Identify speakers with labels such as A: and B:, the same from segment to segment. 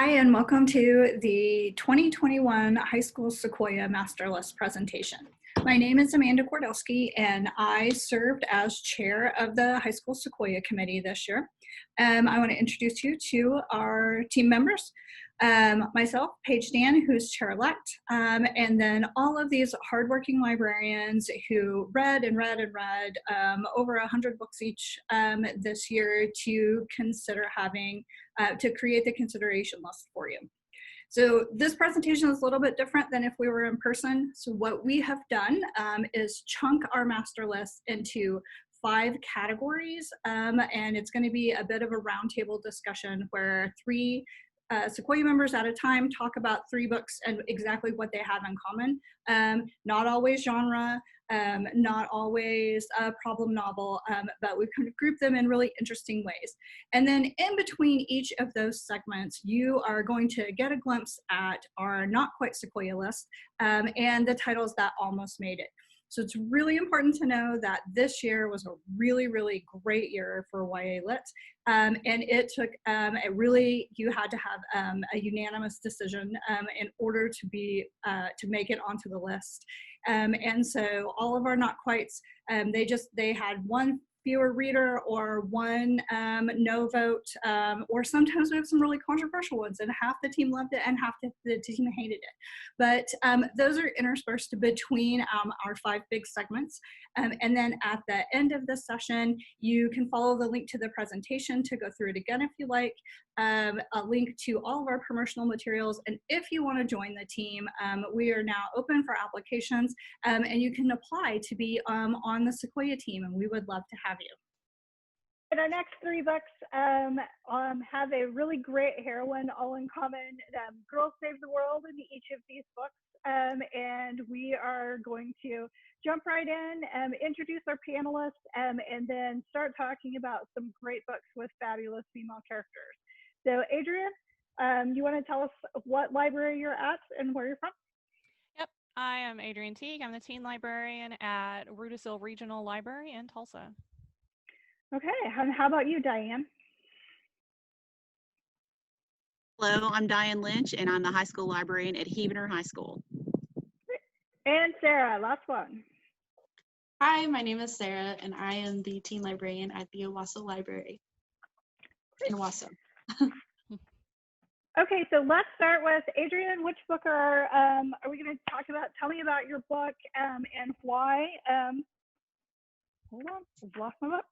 A: Hi, and welcome to the 2021 High School Sequoyah Masterlist presentation. My name is Amanda Kordelsky, and I served as chair of the High School Sequoyah Committee this year. I want to introduce you to our team members. Myself, Paige Dan, who's chair-elect, and then all of these hardworking librarians who read over 100 books each this year to consider having, to create the consideration list for you. So this presentation is a little bit different than if we were in person. So what we have done is chunk our master list into 5 categories, and it's going to be a bit of a roundtable discussion where 3 Sequoyah members at a time talk about 3 books and exactly what they have in common. Not always genre, not always a problem novel, but we've kind of grouped them in really interesting ways. And then in between each of those segments, you are going to get a glimpse at our not quite Sequoyah list and the titles that almost made it. So it's really important to know that this year was a really, really great year for YA Lit. And it took you had to have a unanimous decision in order to make it onto the list. And so all of our not quites, they had one fewer reader or one no vote, or sometimes we have some really controversial ones and half the team loved it and half the team hated it. But those are interspersed between our 5 big segments. And then at the end of the session, you can follow the link to the presentation to go through it again if you like, a link to all of our promotional materials. And if you want to join the team, we are now open for applications, and you can apply to be on the Sequoyah team, and we would love to have you.
B: And our next 3 books have a really great heroine all in common. Girls Save the World in each of these books. And we are going to jump right in, introduce our panelists, and then start talking about some great books with fabulous female characters. So Adrian, you want to tell us what library you're at and where you're from?
C: Yep, I am Adrian Teague. I'm the teen librarian at Rudisill Regional Library in Tulsa.
B: Okay, and how about you, Diane?
D: Hello, I'm Diane Lynch, and I'm the high school librarian at Heavener High School.
B: And Sarah, last one.
E: Hi, my name is Sarah, and I am the teen librarian at the Owasso Library in Owasso.
B: Okay, so let's start with Adrian. Which book are we going to talk about? Tell me about your book and why. Hold on, I've lost my book.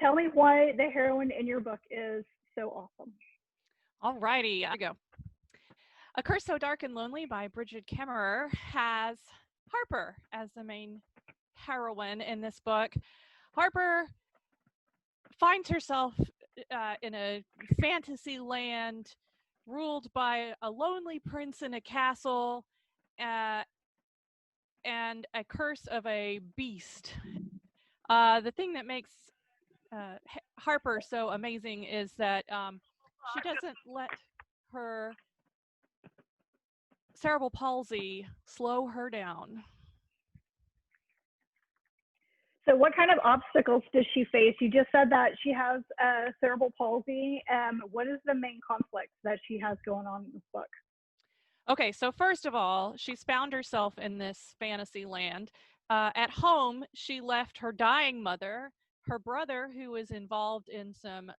B: Tell me why the heroine in your book is so awesome.
C: All righty, I go. A Curse So Dark and Lonely by Bridget Kemmerer has Harper as the main heroine in this book. Harper finds herself in a fantasy land ruled by a lonely prince in a castle and a curse of a beast. The thing that makes Harper so amazing is that she doesn't let her cerebral palsy slow her down.
B: So what kind of obstacles does she face? You just said that she has cerebral palsy. What is the main conflict that she has going on in this book?
C: Okay, so first of all, she's found herself in this fantasy land. At home, she left her dying mother, her brother, who was involved in some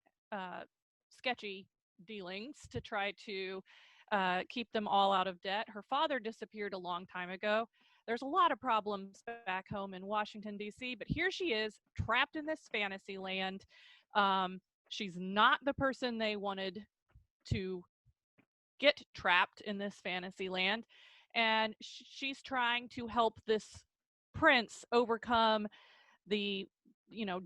C: sketchy dealings to try to keep them all out of debt. Her father disappeared a long time ago. There's a lot of problems back home in Washington, D.C., but here she is, trapped in this fantasy land. She's not the person they wanted to get trapped in this fantasy land, and she's trying to help this prince overcome the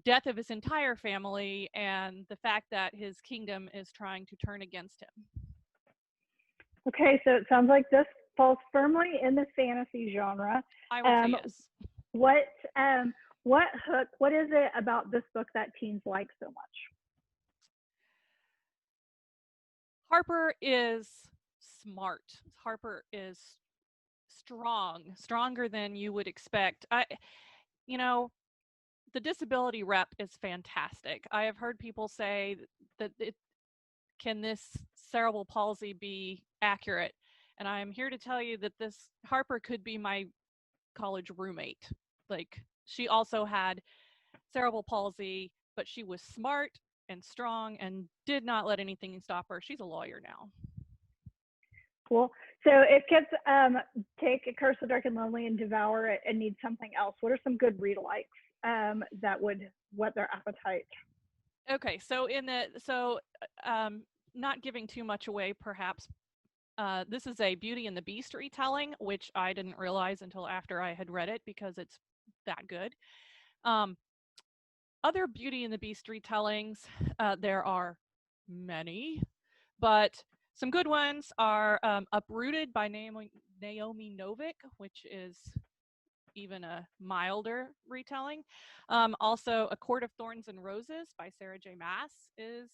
C: death of his entire family and the fact that his kingdom is trying to turn against him.
B: Okay, so it sounds like this falls firmly in the fantasy genre.
C: I would say yes.
B: What is it about this book that teens like so much?
C: Harper is smart. Harper is stronger than you would expect. The disability rep is fantastic. I have heard people say that can this cerebral palsy be accurate? And I'm here to tell you that this Harper could be my college roommate. Like, she also had cerebral palsy, but she was smart and strong and did not let anything stop her. She's a lawyer now.
B: Cool. So if kids take Curse of Dark and Lonely and devour it and need something else, what are some good read-alikes that would whet their appetite?
C: Okay, so not giving too much away, perhaps. This is a Beauty and the Beast retelling, which I didn't realize until after I had read it because it's that good. Other Beauty and the Beast retellings, there are many, but some good ones are Uprooted by Naomi Novik, which is even a milder retelling. Also, A Court of Thorns and Roses by Sarah J. Maas is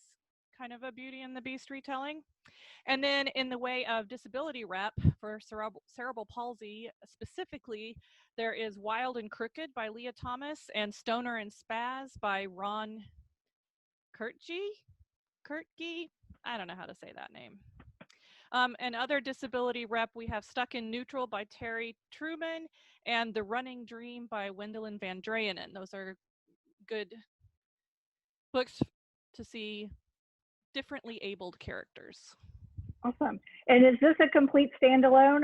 C: kind of a Beauty and the Beast retelling. And then in the way of disability rep for cerebral palsy specifically, there is Wild and Crooked by Leah Thomas and Stoner and Spaz by Ron Kurtge. I don't know how to say that name. And other disability rep, we have Stuck in Neutral by Terry Truman and The Running Dream by Wendelin Van Draanen. Those are good books to see differently abled characters.
B: Awesome. And is this a complete standalone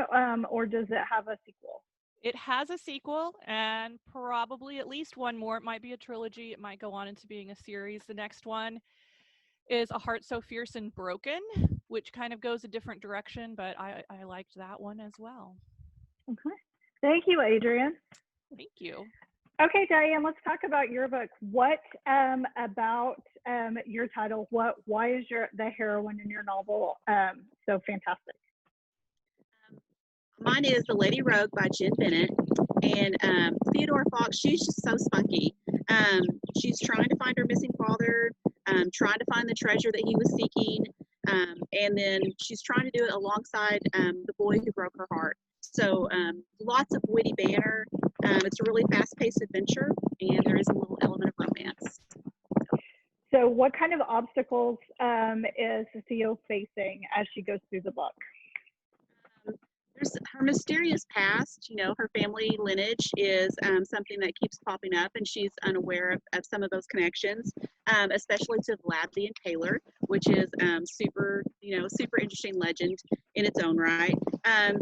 B: or does it have a sequel?
C: It has a sequel and probably at least one more. It might be a trilogy. It might go on into being a series. The next one is A Heart So Fierce and Broken, which kind of goes a different direction, but I liked that one as well.
B: Okay. Thank you, Adrienne.
C: Thank you.
B: Okay, Diane, let's talk about your book. What about your title? Why is the heroine in your novel so fantastic?
D: Mine is The Lady Rogue by Jen Bennett. And Theodore Fox, she's just so spunky. She's trying to find her missing father, trying to find the treasure that he was seeking, and then she's trying to do it alongside the boy who broke her heart. So lots of witty banter. It's a really fast-paced adventure, and there is a little element of romance.
B: So what kind of obstacles is Theo facing as she goes through the book?
D: There's her mysterious past. You know, her family lineage is something that keeps popping up, and she's unaware of some of those connections, especially to Vladley and Taylor, which is super interesting legend in its own right.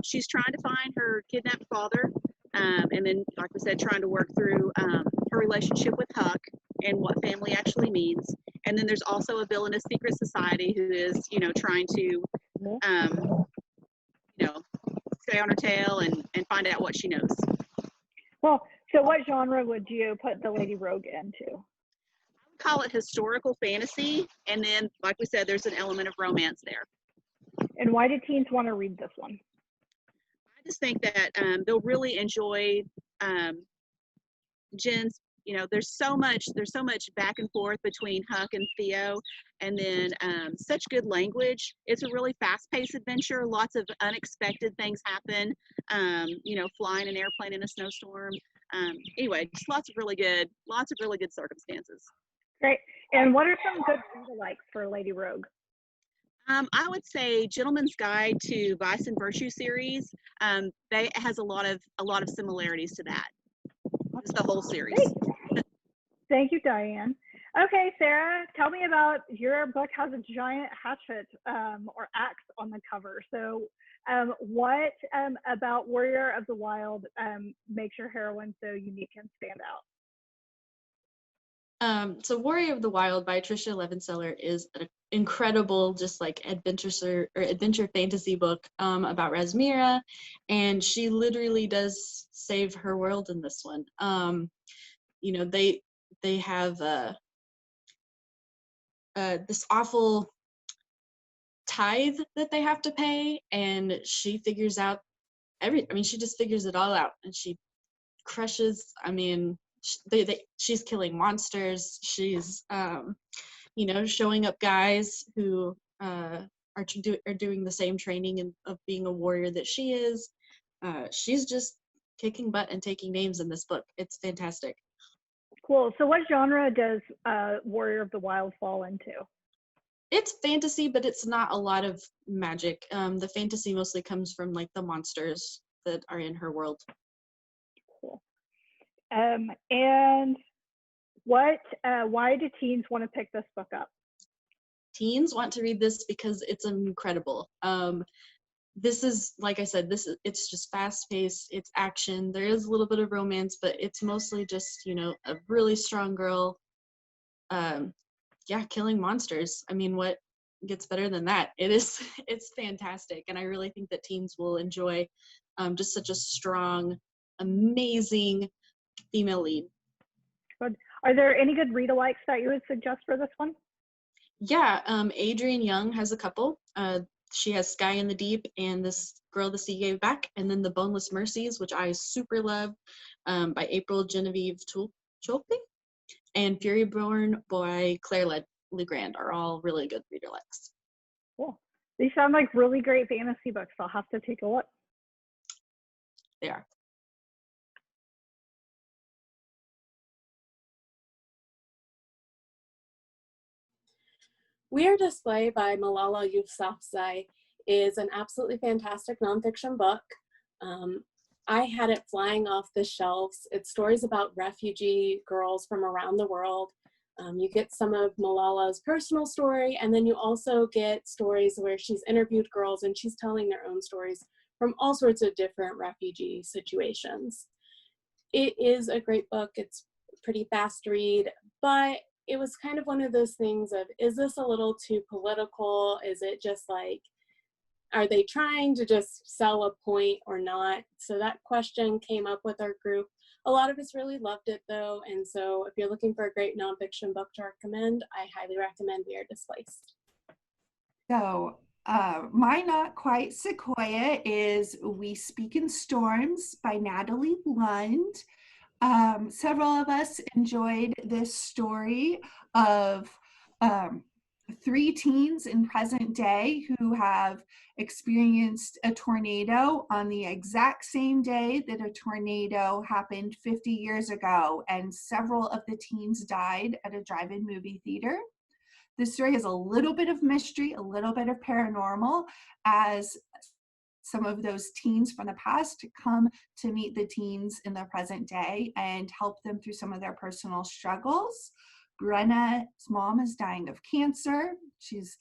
D: She's trying to find her kidnapped father, and then, like we said, trying to work through her relationship with Huck and what family actually means. And then there's also a villainous secret society who is, trying to, stay on her tail and find out what she knows.
B: Well, so what genre would you put The Lady Rogue into?
D: I would call it historical fantasy, and then, like we said, there's an element of romance there.
B: And why do teens want to read this one?
D: I just think that they'll really enjoy Jen's. There's so much back and forth between Huck and Theo, and then such good language. It's a really fast-paced adventure. Lots of unexpected things happen. Flying an airplane in a snowstorm. Anyway, just lots of really good circumstances.
B: Great. And what are some good read-alikes for Lady Rogue?
D: I would say Gentleman's Guide to Vice and Virtue series. They has a lot of similarities to that. Just the whole series.
B: Great. Thank you, Diane. Okay, Sarah, tell me about your book. Has a giant hatchet or axe on the cover. So what about Warrior of the Wild makes your heroine so unique and stand out?
E: So Warrior of the Wild by Tricia Levenseller is an incredible, just like adventure fantasy book about Rasmira, and she literally does save her world in this one. They have this awful tithe that they have to pay, and she figures out she just figures it all out, and she crushes. She's killing monsters. She's showing up guys who are doing the same training of being a warrior that she is. She's just kicking butt and taking names in this book. It's fantastic.
B: Cool. So what genre does Warrior of the Wild fall into?
E: It's fantasy, but it's not a lot of magic. The fantasy mostly comes from like the monsters that are in her world.
B: Cool. And why do teens want to pick this book up?
E: Teens want to read this because it's incredible. This is, like I said, it's just fast paced, it's action. There is a little bit of romance, but it's mostly just, a really strong girl, killing monsters. I mean, what gets better than that? It's fantastic. And I really think that teens will enjoy just such a strong, amazing female lead.
B: Good. Are there any good read-alikes that you would suggest for this one?
E: Yeah, Adrienne Young has a couple. She has Sky in the Deep and This Girl the Sea Gave Back, and then The Boneless Mercies, which I super love, by April Genevieve Chopin, and Fury Born by Claire Legrand are all really good reader likes.
B: Cool. These sound like really great fantasy books. I'll have to take a look.
E: They are.
F: We Are Display by Malala Yousafzai is an absolutely fantastic nonfiction book. I had it flying off the shelves. It's stories about refugee girls from around the world. You get some of Malala's personal story, and then you also get stories where she's interviewed girls and she's telling their own stories from all sorts of different refugee situations. It is a great book. It's a pretty fast read, but it was kind of one of those things of, is this a little too political? Is it just like, are they trying to just sell a point or not? So that question came up with our group. A lot of us really loved it though. And so if you're looking for a great nonfiction book to recommend, I highly recommend We Are Displaced.
G: So my Not Quite Sequoyah is We Speak in Storms by Natalie Lund. Several of us enjoyed this story of 3 teens in present day who have experienced a tornado on the exact same day that a tornado happened 50 years ago, and several of the teens died at a drive-in movie theater. This story has a little bit of mystery, a little bit of paranormal, as some of those teens from the past come to meet the teens in the present day and help them through some of their personal struggles. Brenna's mom is dying of cancer. She's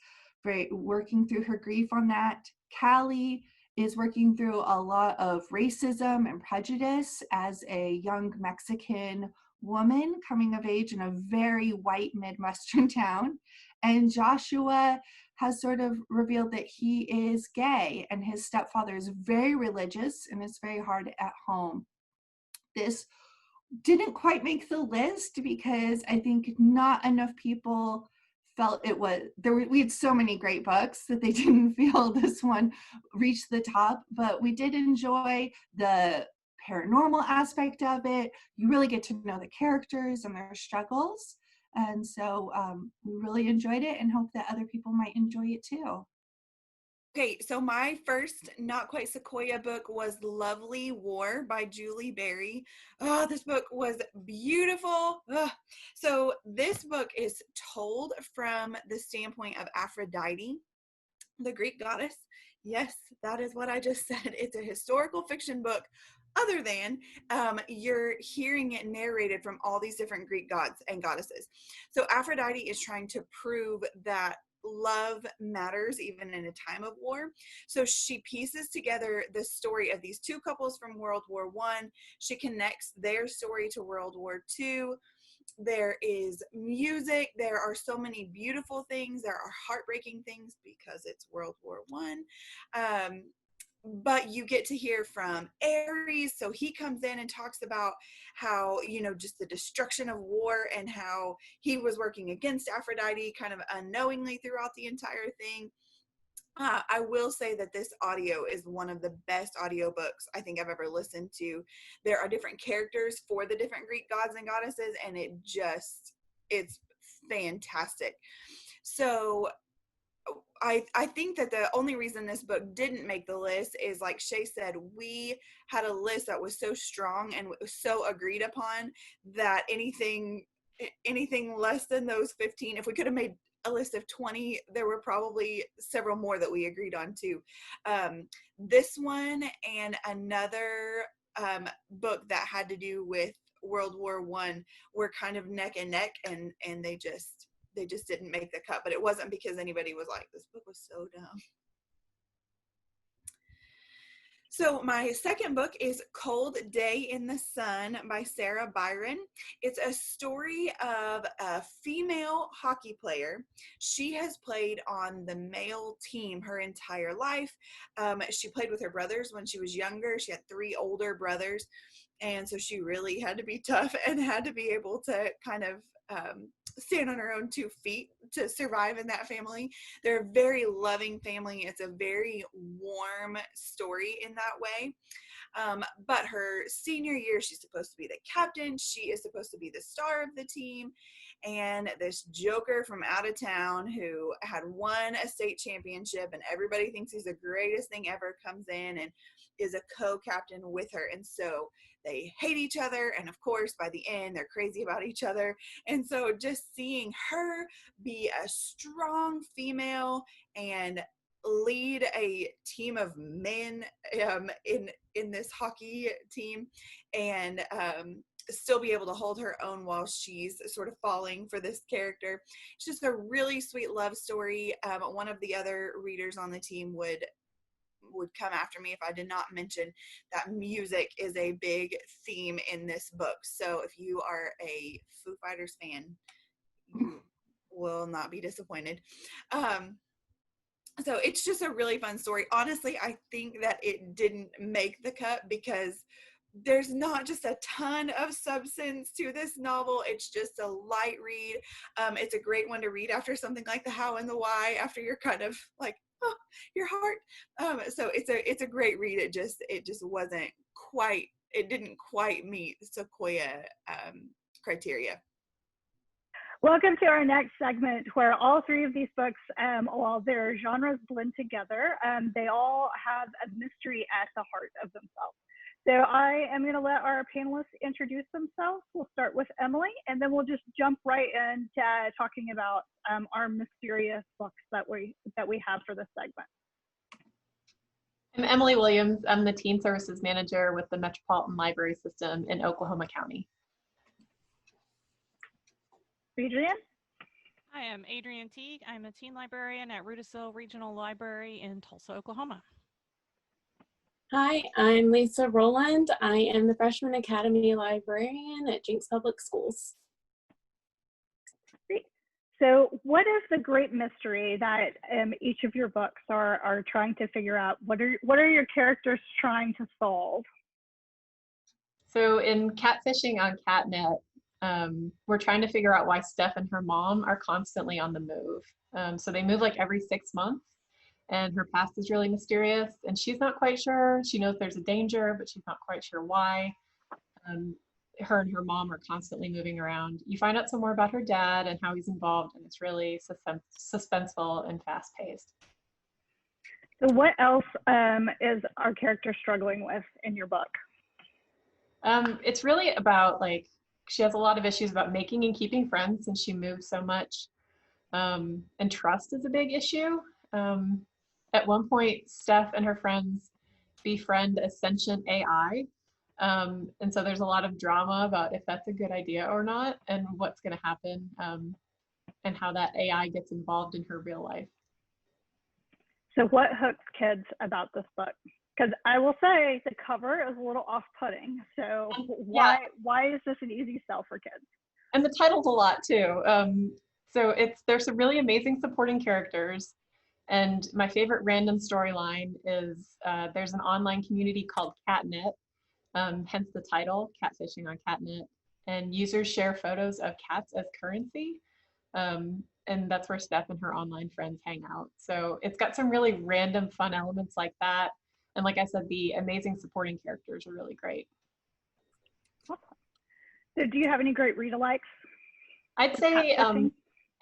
G: working through her grief on that. Callie is working through a lot of racism and prejudice as a young Mexican woman coming of age in a very white Midwestern town. And Joshua has sort of revealed that he is gay, and his stepfather is very religious and it's very hard at home. This didn't quite make the list because I think not enough people felt it was we had so many great books that they didn't feel this one reached the top, but we did enjoy the paranormal aspect of it. You really get to know the characters and their struggles, and so we really enjoyed it and hope that other people might enjoy it too.
H: Okay, so my first Not Quite Sequoyah book was Lovely War by Julie Berry. Oh, this book was beautiful. So this book is told from the standpoint of Aphrodite, the Greek goddess. Yes, that is what I just said. It's a historical fiction book, other than you're hearing it narrated from all these different Greek gods and goddesses. So Aphrodite is trying to prove that love matters even in a time of war. So she pieces together the story of these 2 couples from World War I. She connects their story to World War II. There is music. There are so many beautiful things. There are heartbreaking things because it's World War I. But you get to hear from Ares. So he comes in and talks about how, just the destruction of war and how he was working against Aphrodite kind of unknowingly throughout the entire thing. I will say that this audio is one of the best audiobooks I think I've ever listened to. There are different characters for the different Greek gods and goddesses, and it's fantastic. So I think that the only reason this book didn't make the list is, like Shay said, we had a list that was so strong and so agreed upon that anything less than those 15, if we could have made a list of 20, there were probably several more that we agreed on too. This one and another book that had to do with World War I were kind of neck and neck, and they just didn't make the cut. But it wasn't because anybody was like, this book was so dumb. So my second book is Cold Day in the Sun by Sarah Byron. It's a story of a female hockey player. She has played on the male team her entire life. She played with her brothers when she was younger. She had 3 older brothers. And so she really had to be tough and had to be able to kind of stand on her own 2 feet to survive in that family. They're a very loving family. It's a very warm story in that way. But her senior year, she's supposed to be the captain. She is supposed to be the star of the team. And this joker from out of town who had won a state championship and everybody thinks he's the greatest thing ever comes in and is a co-captain with her. And so they hate each other. And of course, by the end, they're crazy about each other. And so just seeing her be a strong female and lead a team of men in this hockey team, and still be able to hold her own while she's sort of falling for this character. It's just a really sweet love story. One of the other readers on the team would come after me if I did not mention that music is a big theme in this book. So if you are a Foo Fighters fan, you will not be disappointed. So it's just a really fun story. Honestly, I think that it didn't make the cut because there's not just a ton of substance to this novel. It's just a light read. It's a great one to read after something like The How and the Why, after you're kind of like, oh, your heart. So it's a great read. It just wasn't quite, it didn't quite meet Sequoyah criteria.
B: Welcome to our next segment where all 3 of these books, while their genres blend together, they all have a mystery at the heart of themselves. So I am going to let our panelists introduce themselves. We'll start with Emily, and then we'll just jump right into talking about our mysterious books that we have for this segment.
I: I'm Emily Williams. I'm the Teen Services Manager with the Metropolitan Library System in Oklahoma County.
B: Adrienne?
C: I am Adrienne Teague. I'm a teen librarian at Rudisill Regional Library in Tulsa, Oklahoma.
F: Hi, I'm Lisa Rowland. I am the Freshman Academy Librarian at Jinx Public Schools.
B: Great. So what is the great mystery that each of your books are trying to figure out? What are your characters trying to solve?
I: So in Catfishing on Catnet, we're trying to figure out why Steph and her mom are constantly on the move. So they move like every 6 months, and her past is really mysterious, and she's not quite sure. She knows there's a danger, but she's not quite sure why. Her and her mom are constantly moving around. You find out some more about her dad and how he's involved, and it's really suspenseful and fast-paced.
B: So what else is our character struggling with in your book?
I: It's really about, like, she has a lot of issues about making and keeping friends since she moves so much. And trust is a big issue. At one point, Steph and her friends befriend a sentient AI. And so there's a lot of drama about if that's a good idea or not, and what's going to happen, and how that AI gets involved in her real life.
B: So what hooks kids about this book? Because I will say the cover is a little off-putting. So why is this an easy sell for kids?
I: And the title's a lot too. So there's some really amazing supporting characters. And my favorite random storyline is there's an online community called Catnet, hence the title, Catfishing on Catnet. And users share photos of cats as currency. And that's where Steph and her online friends hang out. So it's got some really random fun elements like that. And like I said, the amazing supporting characters are really great.
B: So do you have any great read-alikes?
I: I'd say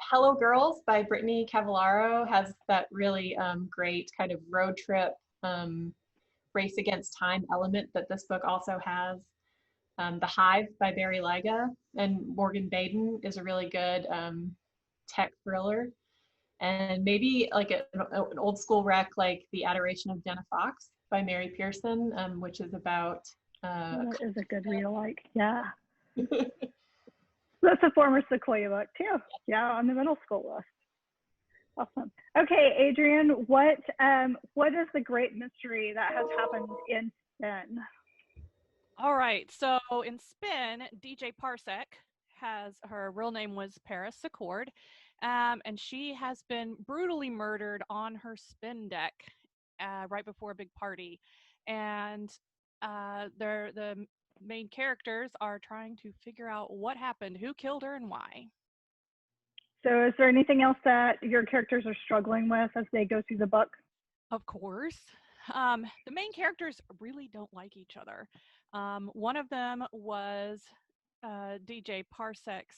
I: Hello Girls by Brittany Cavallaro has that really great kind of road trip, race against time element that this book also has. The Hive by Barry Lyga and Morgan Baden is a really good tech thriller. and maybe like an old school rec like The Adoration of Jenna Fox by Mary Pearson, which is about
B: that is a good read alike. Yeah. That's a former Sequoyah book too. Yeah, on the middle school list. Awesome. Okay, Adrian, what is the great mystery that has happened in Spin?
C: All right, so in Spin, DJ Parsec her real name was Paris Secord, and she has been brutally murdered on her spin deck right before a big party. And the main characters are trying to figure out what happened, who killed her, and why.
B: So is there anything else that your characters are struggling with as they go through the book?
C: Of course. The main characters really don't like each other. One of them was DJ Parsec's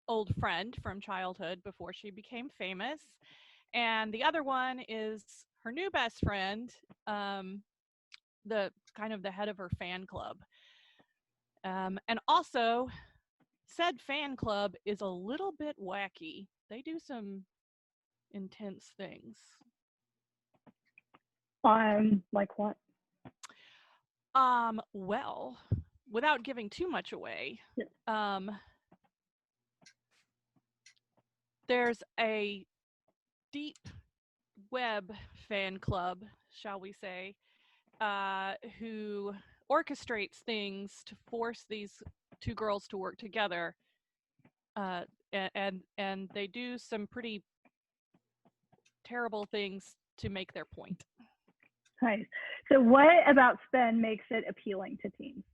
C: old friend from childhood before she became famous. And the other one is her new best friend, the kind of the head of her fan club. And also, said fan club is a little bit wacky. They do some intense things.
B: Like what?
C: Well, without giving too much away,
B: yeah.
C: There's a deep web fan club, shall we say, who orchestrates things to force these two girls to work together, and they do some pretty terrible things to make their point.
B: Nice. So what about Spin makes it appealing to teens?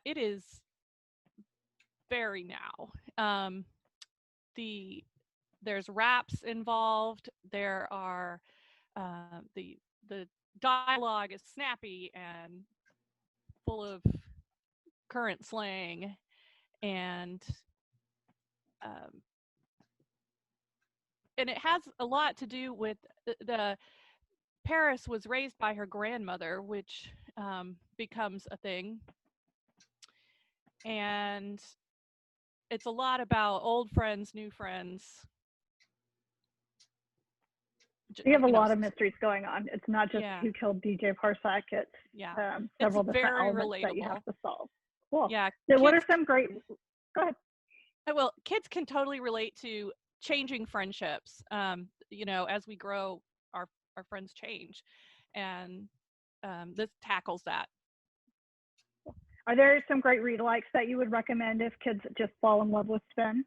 C: It is very now. There's raps involved. There are the dialogue is snappy and full of current slang, and it has a lot to do with the Paris was raised by her grandmother, which becomes a thing, and it's a lot about old friends, new friends.
B: You have a lot of mysteries going on. It's not just
C: Yeah.
B: who killed DJ Parsec. It's several
C: it's
B: different
C: very
B: elements
C: relatable.
B: that you have to solve. Cool.
C: Yeah.
B: So what are some great? Go ahead.
C: Well, kids can totally relate to changing friendships. As we grow, our friends change, and this tackles that.
B: Are there some great read-alikes that you would recommend if kids just fall in love with Spin?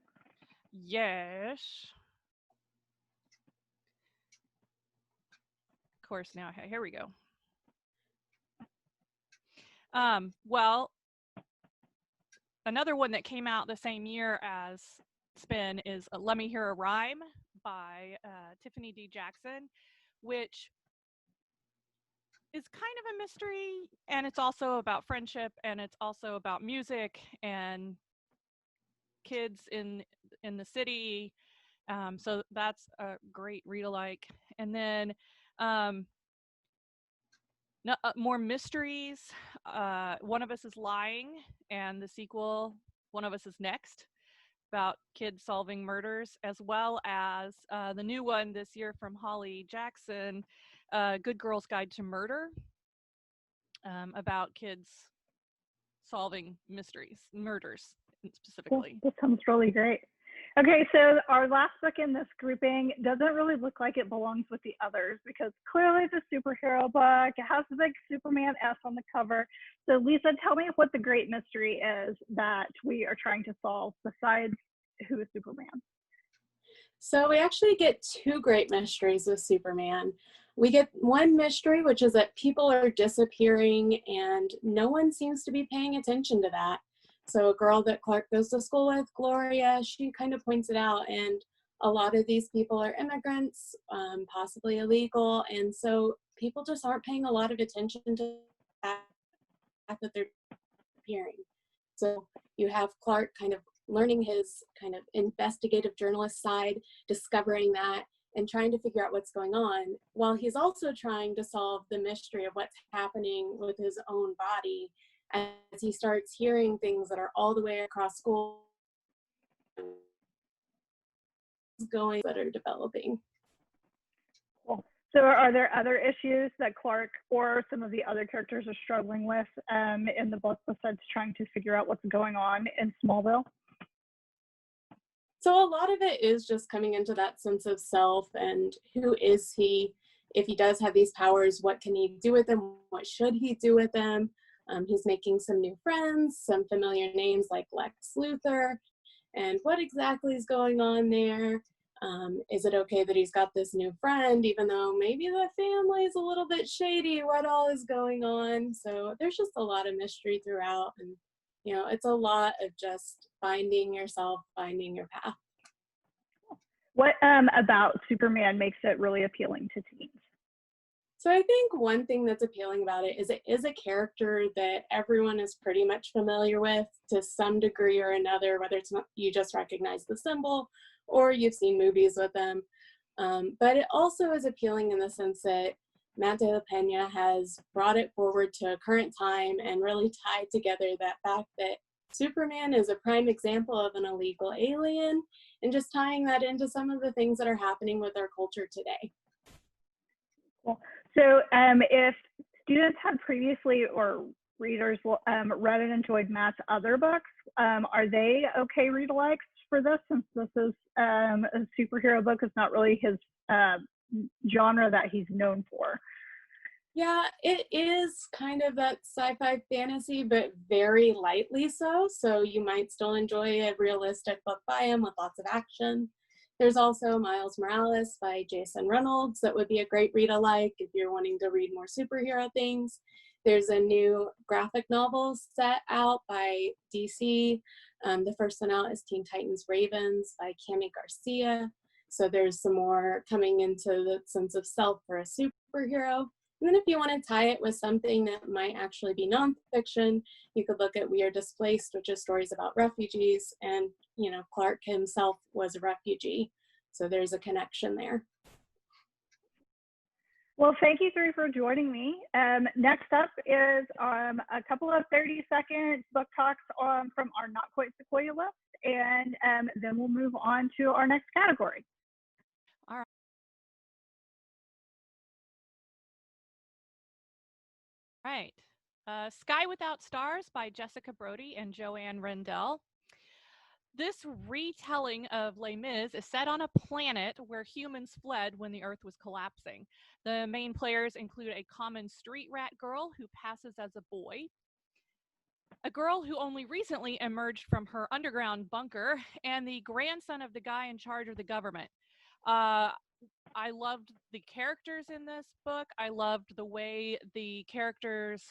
C: Yes. Of course, now here we go. Well, another one that came out the same year as Spin is Let Me Hear a Rhyme by Tiffany D. Jackson, which is kind of a mystery, and it's also about friendship, and it's also about music and kids in the city. So that's a great read-alike. And then more mysteries. One of Us is Lying, and the sequel, One of Us is Next, about kids solving murders, as well as the new one this year from Holly Jackson, Good Girl's Guide to Murder, about kids solving murders specifically.
B: This sounds really great. Okay, so our last book in this grouping doesn't really look like it belongs with the others because clearly it's a superhero book. It has the big Superman S on the cover. So Lisa, tell me what the great mystery is that we are trying to solve besides who is Superman.
F: So we actually get two great mysteries with Superman. We get one mystery, which is that people are disappearing and no one seems to be paying attention to that. So a girl that Clark goes to school with, Gloria, she kind of points it out, and a lot of these people are immigrants, possibly illegal, and so people just aren't paying a lot of attention to the fact that they're disappearing. So you have Clark kind of learning his kind of investigative journalist side, discovering that, and trying to figure out what's going on, while he's also trying to solve the mystery of what's happening with his own body as he starts hearing things that are all the way across school. going that are developing.
B: Cool. So are there other issues that Clark or some of the other characters are struggling with in the book besides trying to figure out what's going on in Smallville?
F: So a lot of it is just coming into that sense of self and who is he? If he does have these powers, what can he do with them? What should he do with them? He's making some new friends, some familiar names like Lex Luthor, and what exactly is going on there? Is it okay that he's got this new friend, even though maybe the family is a little bit shady? What all is going on? So there's just a lot of mystery throughout, and you know, it's a lot of just finding yourself, finding your path.
B: What about Superman makes it really appealing to teens?
F: So I think one thing that's appealing about it is a character that everyone is pretty much familiar with to some degree or another, whether it's not you just recognize the symbol or you've seen movies with them. But it also is appealing in the sense that Matt de la Pena has brought it forward to a current time and really tied together that fact that Superman is a prime example of an illegal alien, and just tying that into some of the things that are happening with our culture today.
B: Cool. So if students had previously or readers read and enjoyed Matt's other books, are they okay read-alikes for this, since this is a superhero book? It's not really his genre that he's known for.
F: Yeah, it is kind of that sci-fi fantasy, but very lightly so. So you might still enjoy a realistic book by him with lots of action. There's also Miles Morales by Jason Reynolds that would be a great read-alike if you're wanting to read more superhero things. There's a new graphic novel set out by DC. The first one out is Teen Titans Ravens by Cami Garcia. So there's some more coming into the sense of self for a superhero. And then if you want to tie it with something that might actually be nonfiction, you could look at We Are Displaced, which is stories about refugees. And, you know, Clark himself was a refugee. So there's a connection there.
B: Well, thank you three for joining me. Next up is a couple of 30-second book talks from our Not Quite Sequoyah list. And then we'll move on to our next category.
C: All right. Right. Sky Without Stars by Jessica Brody and Joanne Rendell. This retelling of Les Mis is set on a planet where humans fled when the Earth was collapsing. The main players include a common street rat girl who passes as a boy, a girl who only recently emerged from her underground bunker, and the grandson of the guy in charge of the government. I loved the characters in this book. I loved the way the characters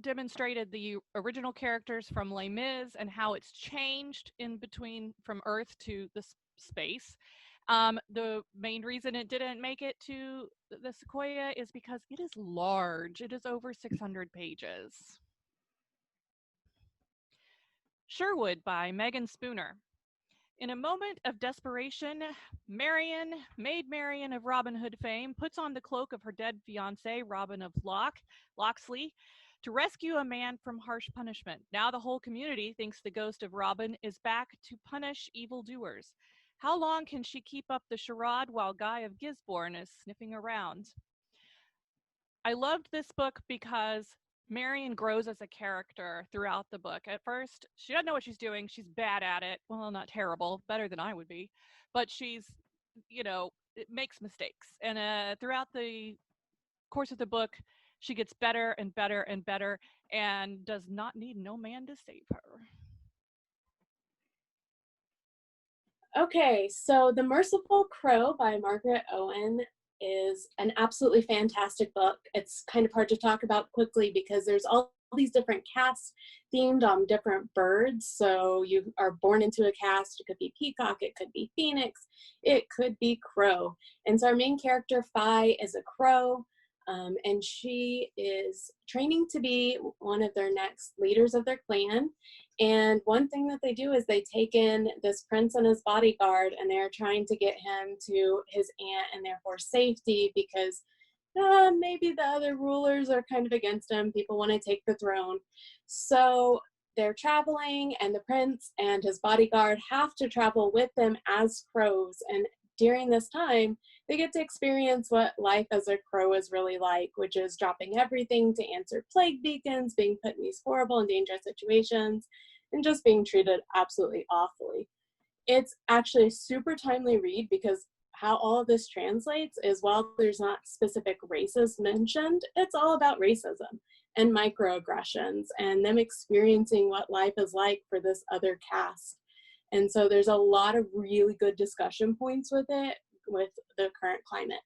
C: demonstrated the original characters from Les Mis and how it's changed in between from Earth to the space. The main reason it didn't make it to the Sequoyah is because it is large. It is over 600 pages. Sherwood by Megan Spooner. In a moment of desperation, Marion, Maid Marian of Robin Hood fame, puts on the cloak of her dead fiancé, Robin of Locksley, to rescue a man from harsh punishment. Now the whole community thinks the ghost of Robin is back to punish evildoers. How long can she keep up the charade while Guy of Gisborne is sniffing around? I loved this book because Marion grows as a character throughout the book. At first, she doesn't know what she's doing. She's bad at it. Well, not terrible, better than I would be. But she's, you know, it makes mistakes. And throughout the course of the book, she gets better and better and better and does not need no man to save her.
F: Okay, so The Merciful Crow by Margaret Owen is an absolutely fantastic book. It's kind of hard to talk about quickly because there's all these different casts themed on different birds. So you are born into a cast. It could be peacock, it could be phoenix, it could be crow. And so our main character, Phi, is a crow. And she is training to be one of their next leaders of their clan. And one thing that they do is they take in this prince and his bodyguard, and they're trying to get him to his aunt and therefore safety because maybe the other rulers are kind of against him. People want to take the throne. So they're traveling, and the prince and his bodyguard have to travel with them as crows. And during this time, they get to experience what life as a crow is really like, which is dropping everything to answer plague beacons, being put in these horrible and dangerous situations, and just being treated absolutely awfully. It's actually a super timely read because how all of this translates is, while there's not specific races mentioned, it's all about racism and microaggressions and them experiencing what life is like for this other caste. And so there's a lot of really good discussion points with it, with the current climate.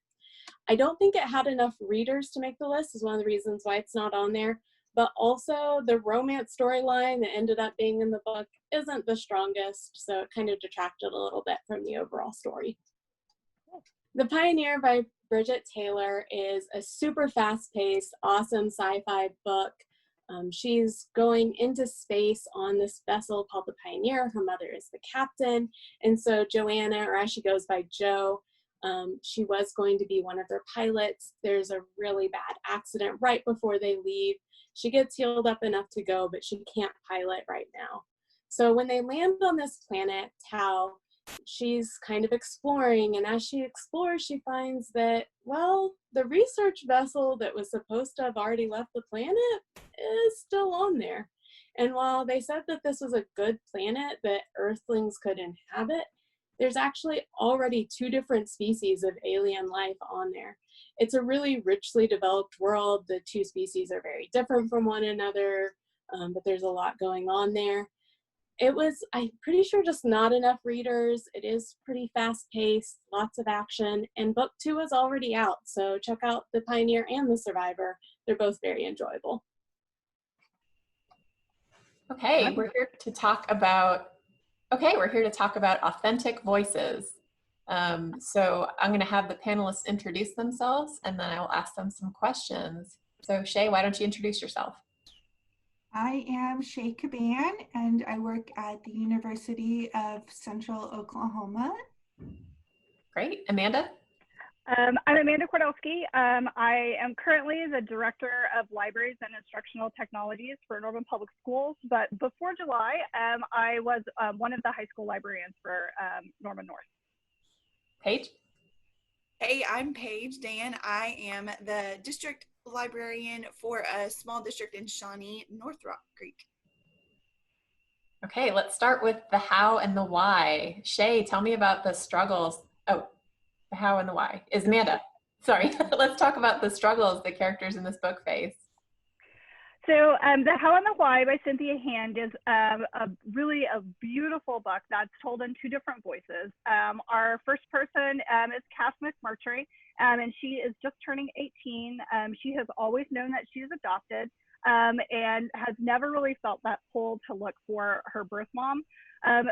F: I don't think it had enough readers to make the list, is one of the reasons why it's not on there. But also the romance storyline that ended up being in the book isn't the strongest, so it kind of detracted a little bit from the overall story. The Pioneer by Bridget Taylor is a super fast-paced, awesome sci-fi book. She's going into space on this vessel called the Pioneer. Her mother is the captain. And so Joanna, or as she goes by Jo, she was going to be one of their pilots. There's a really bad accident right before they leave. She gets healed up enough to go, but she can't pilot right now. So when they land on this planet, Tau, she's kind of exploring, and as she explores, she finds that, well, the research vessel that was supposed to have already left the planet is still on there. And while they said that this was a good planet that Earthlings could inhabit, there's actually already 2 different species of alien life on there. It's a really richly developed world. The 2 species are very different from one another, but there's a lot going on there. It was, I'm pretty sure, just not enough readers. It is pretty fast-paced, lots of action, and book 2 is already out, so check out The Pioneer and The Survivor. They're both very enjoyable.
I: Okay, we're here to talk about authentic voices. So I'm going to have the panelists introduce themselves, and then I will ask them some questions. So Shay, why don't you introduce yourself?
G: I am Shay Caban, and I work at the University of Central Oklahoma.
I: Great. Amanda?
B: I'm Amanda Kordelsky. I am currently the Director of Libraries and Instructional Technologies for Norman Public Schools, but before July, I was one of the high school librarians for Norman North.
I: Paige?
H: Hey, I'm Paige Dan. I am the district librarian for a small district in Shawnee, North Rock Creek.
I: Okay, let's start with the how and the why. Shay, tell me about the struggles. Oh, the how and the why is Amanda. Sorry, let's talk about the struggles the characters in this book face.
B: So The How and the Why by Cynthia Hand is really a beautiful book that's told in 2 different voices. Our first person is Cass McMurtry, and she is just turning 18. She has always known that she is adopted and has never really felt that pull to look for her birth mom.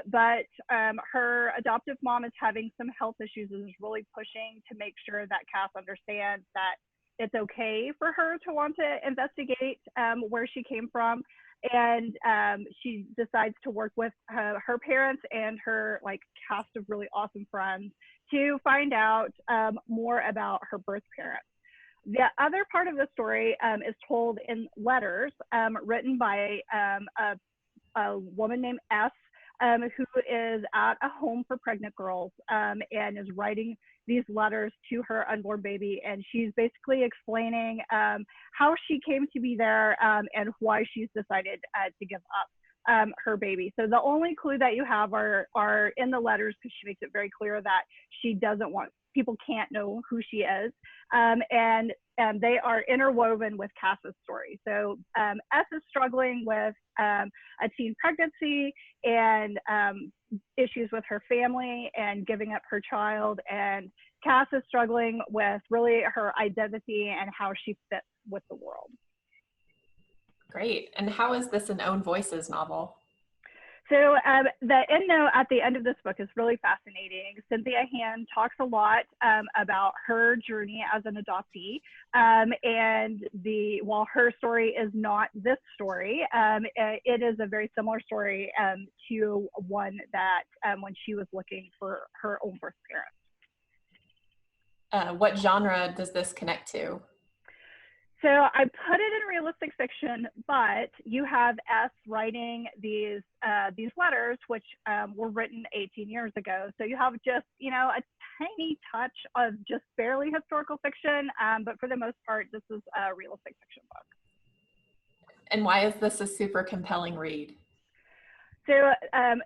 B: But her adoptive mom is having some health issues and is really pushing to make sure that Cass understands that it's okay for her to want to investigate where she came from. And she decides to work with her parents and her cast of really awesome friends to find out more about her birth parents. The other part of the story is told in letters written by a woman named S, who is at a home for pregnant girls and is writing these letters to her unborn baby. And she's basically explaining how she came to be there and why she's decided to give up her baby. So the only clue that you have are in the letters, because she makes it very clear that she doesn't want, people can't know who she is. And they are interwoven with Cass's story. So S is struggling with a teen pregnancy and issues with her family and giving up her child. And Cass is struggling with really her identity and how she fits with the world.
I: Great. And how is this an Own Voices novel?
B: So the end note at the end of this book is really fascinating. Cynthia Hand talks a lot about her journey as an adoptee, and while her story is not this story, it is a very similar story to one that when she was looking for her own birth parents.
I: What genre does this connect to?
B: So I put it in realistic fiction, but you have S writing these letters, which were written 18 years ago. So you have just, you know, a tiny touch of just barely historical fiction, but for the most part, this is a realistic fiction book.
I: And why is this a super compelling read?
B: So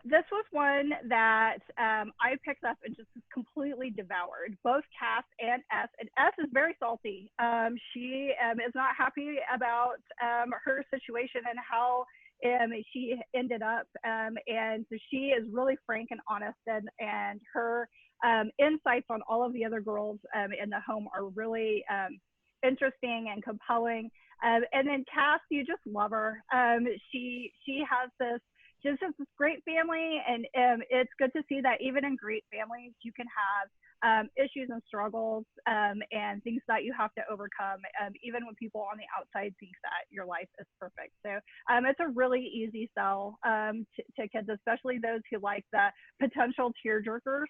B: this was one that I picked up and just completely devoured, both Cass and S. And S is very salty. She is not happy about her situation and how she ended up. And so she is really frank and honest, and her insights on all of the other girls in the home are really interesting and compelling. And then Cass, you just love her. She has this just has this great family, and it's good to see that even in great families, you can have issues and struggles and things that you have to overcome, even when people on the outside think that your life is perfect. So it's a really easy sell to kids, especially those who like the potential tearjerkers.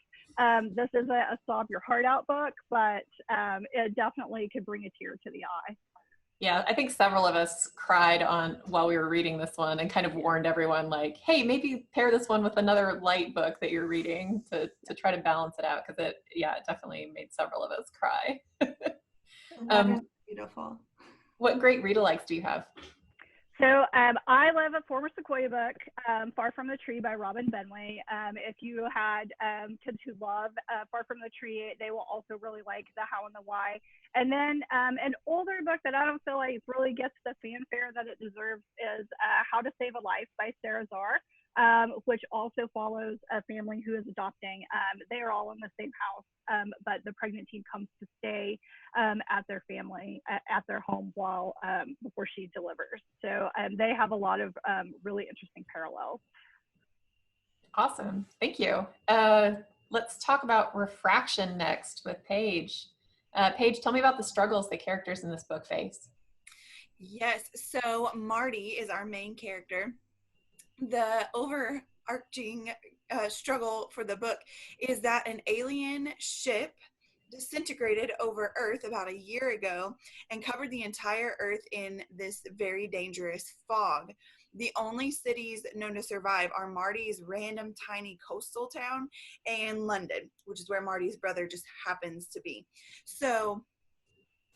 B: This isn't a sob your heart out book, but it definitely could bring a tear to the eye.
I: Yeah, I think several of us cried on while we were reading this one and kind of warned everyone like, hey, maybe pair this one with another light book that you're reading to try to balance it out, because it definitely made several of us cry.
G: That is beautiful.
I: What great read-alikes do you have?
B: So I love a former Sequoyah book, Far From the Tree by Robin Benway. If you had kids who love Far From the Tree, they will also really like The How and the Why. And then an older book that I don't feel like really gets the fanfare that it deserves is How to Save a Life by Sarah Zarr, which also follows a family who is adopting. They are all in the same house, but the pregnant teen comes to stay at their family, at their home while before she delivers. So they have a lot of really interesting parallels.
I: Awesome, thank you. Let's talk about refraction next with Paige. Paige, tell me about the struggles the characters in this book face.
H: Yes, so Marty is our main character. The overarching struggle for the book is that an alien ship disintegrated over Earth about a year ago and covered the entire Earth in this very dangerous fog. The only cities known to survive are Marty's random tiny coastal town and London, which is where Marty's brother just happens to be. So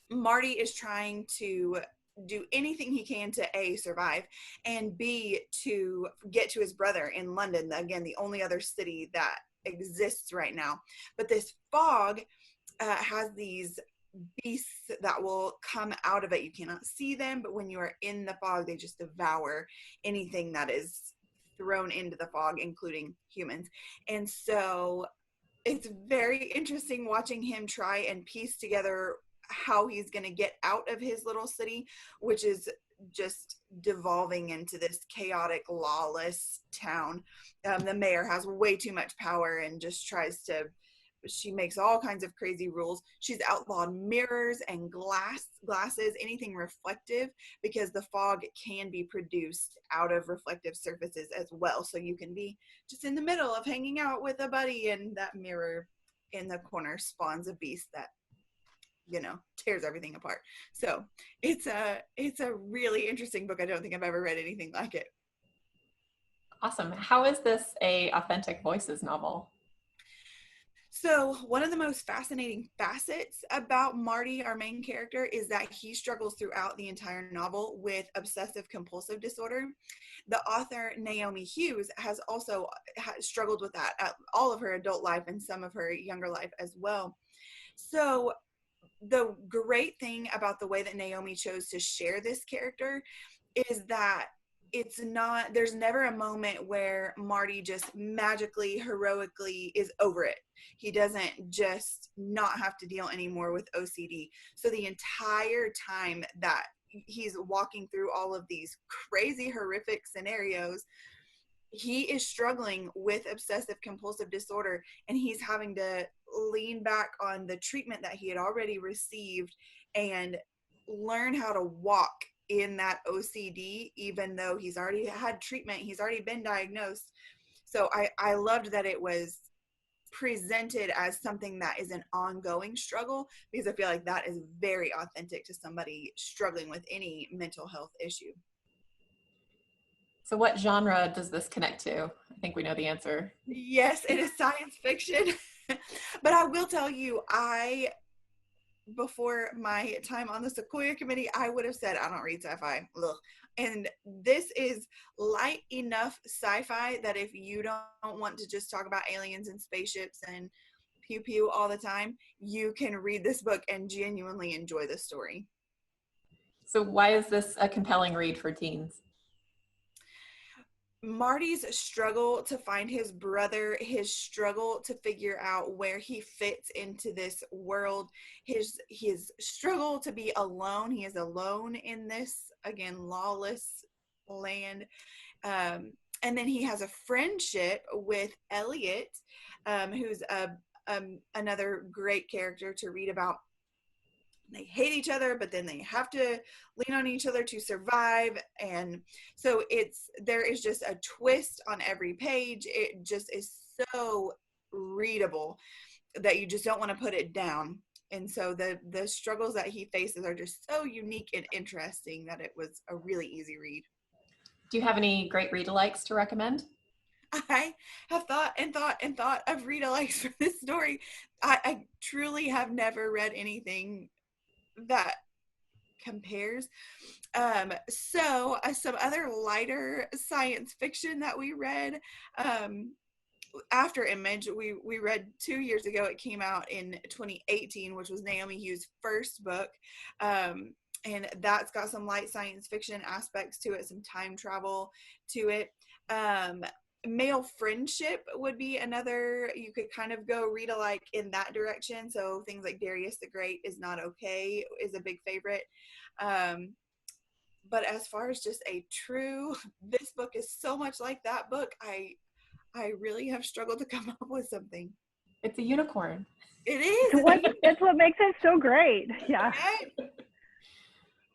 H: Marty is trying to do anything he can to A, survive, and B, to get to his brother in London, again, the only other city that exists right now. But this fog has these beasts that will come out of it. You cannot see them, but when you are in the fog, they just devour anything that is thrown into the fog, including humans. And so it's very interesting watching him try and piece together how he's going to get out of his little city, which is just devolving into this chaotic, lawless town. The mayor has way too much power and just she makes all kinds of crazy rules. She's outlawed mirrors and glasses, anything reflective, because the fog can be produced out of reflective surfaces as well. So you can be just in the middle of hanging out with a buddy, and that mirror in the corner spawns a beast that, tears everything apart. So it's a really interesting book. I don't think I've ever read anything like it.
I: Awesome. How is this a authentic voices novel?
H: So one of the most fascinating facets about Marty, our main character, is that he struggles throughout the entire novel with obsessive compulsive disorder. The author, Naomi Hughes, has also struggled with that at all of her adult life and some of her younger life as well. So the great thing about the way that Naomi chose to share this character is that there's never a moment where Marty just magically, heroically is over it. He doesn't just not have to deal anymore with OCD. So the entire time that he's walking through all of these crazy, horrific scenarios, he is struggling with obsessive compulsive disorder, and he's having to lean back on the treatment that he had already received and learn how to walk in that OCD, even though he's already had treatment, he's already been diagnosed. So I loved that it was presented as something that is an ongoing struggle, because I feel like that is very authentic to somebody struggling with any mental health issue.
I: So what genre does this connect to? I think we know the answer.
H: Yes, it is science fiction. But I will tell you, before my time on the Sequoyah committee, I would have said I don't read sci-fi. Ugh. And this is light enough sci-fi that if you don't want to just talk about aliens and spaceships and pew pew all the time, you can read this book and genuinely enjoy the story.
I: So why is this a compelling read for teens?
H: Marty's struggle to find his brother, his struggle to figure out where he fits into this world, his struggle to be alone. He is alone in this, again, lawless land. And then he has a friendship with Elliot, who's another great character to read about. They hate each other, but then they have to lean on each other to survive. And so there is just a twist on every page. It just is so readable that you just don't want to put it down. And so the struggles that he faces are just so unique and interesting that it was a really easy read.
I: Do you have any great read-alikes to recommend?
H: I have thought of read-alikes for this story. I truly have never read anything that compares. So some other lighter science fiction that we read after Image, we read 2 years ago. It came out in 2018, which was Naomi Hughes' first book. And that's got some light science fiction aspects to it, some time travel to it. Male Friendship would be another, you could kind of go read alike in that direction. So things like Darius the Great Is Not Okay is a big favorite. But as far as just this book is so much like that book. I really have struggled to come up with something.
I: It's a unicorn.
H: It is.
B: It's what makes it so great. Yeah.
H: Right?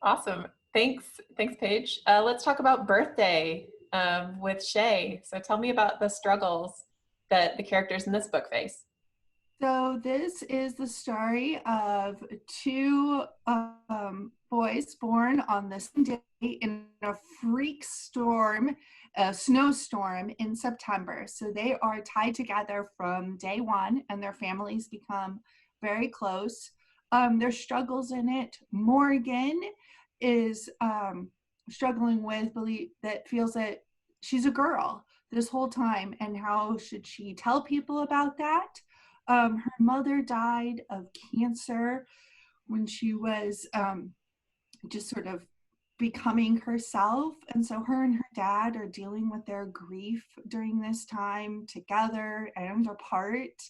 I: Awesome. Thanks, Paige. Let's talk about Birthday with Shay. So tell me about the struggles that the characters in this book face.
G: So this is the story of two boys born on the same day in a freak storm, a snowstorm in September. So they are tied together from day one, and their families become very close. There's struggles in it. Morgan is struggling with belief that feels that she's a girl this whole time, and how should she tell people about that? Her mother died of cancer when she was just sort of becoming herself. And so her and her dad are dealing with their grief during this time together and apart.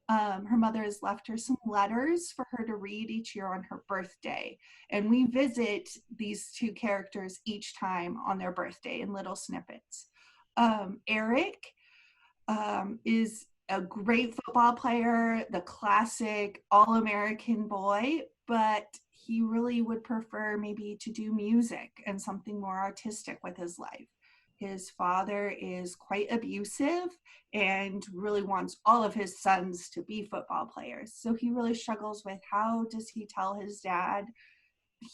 G: Her mother has left her some letters for her to read each year on her birthday. And we visit these two characters each time on their birthday in little snippets. Eric is a great football player, the classic all-American boy, but he really would prefer maybe to do music and something more artistic with his life. His father is quite abusive and really wants all of his sons to be football players. So he really struggles with how does he tell his dad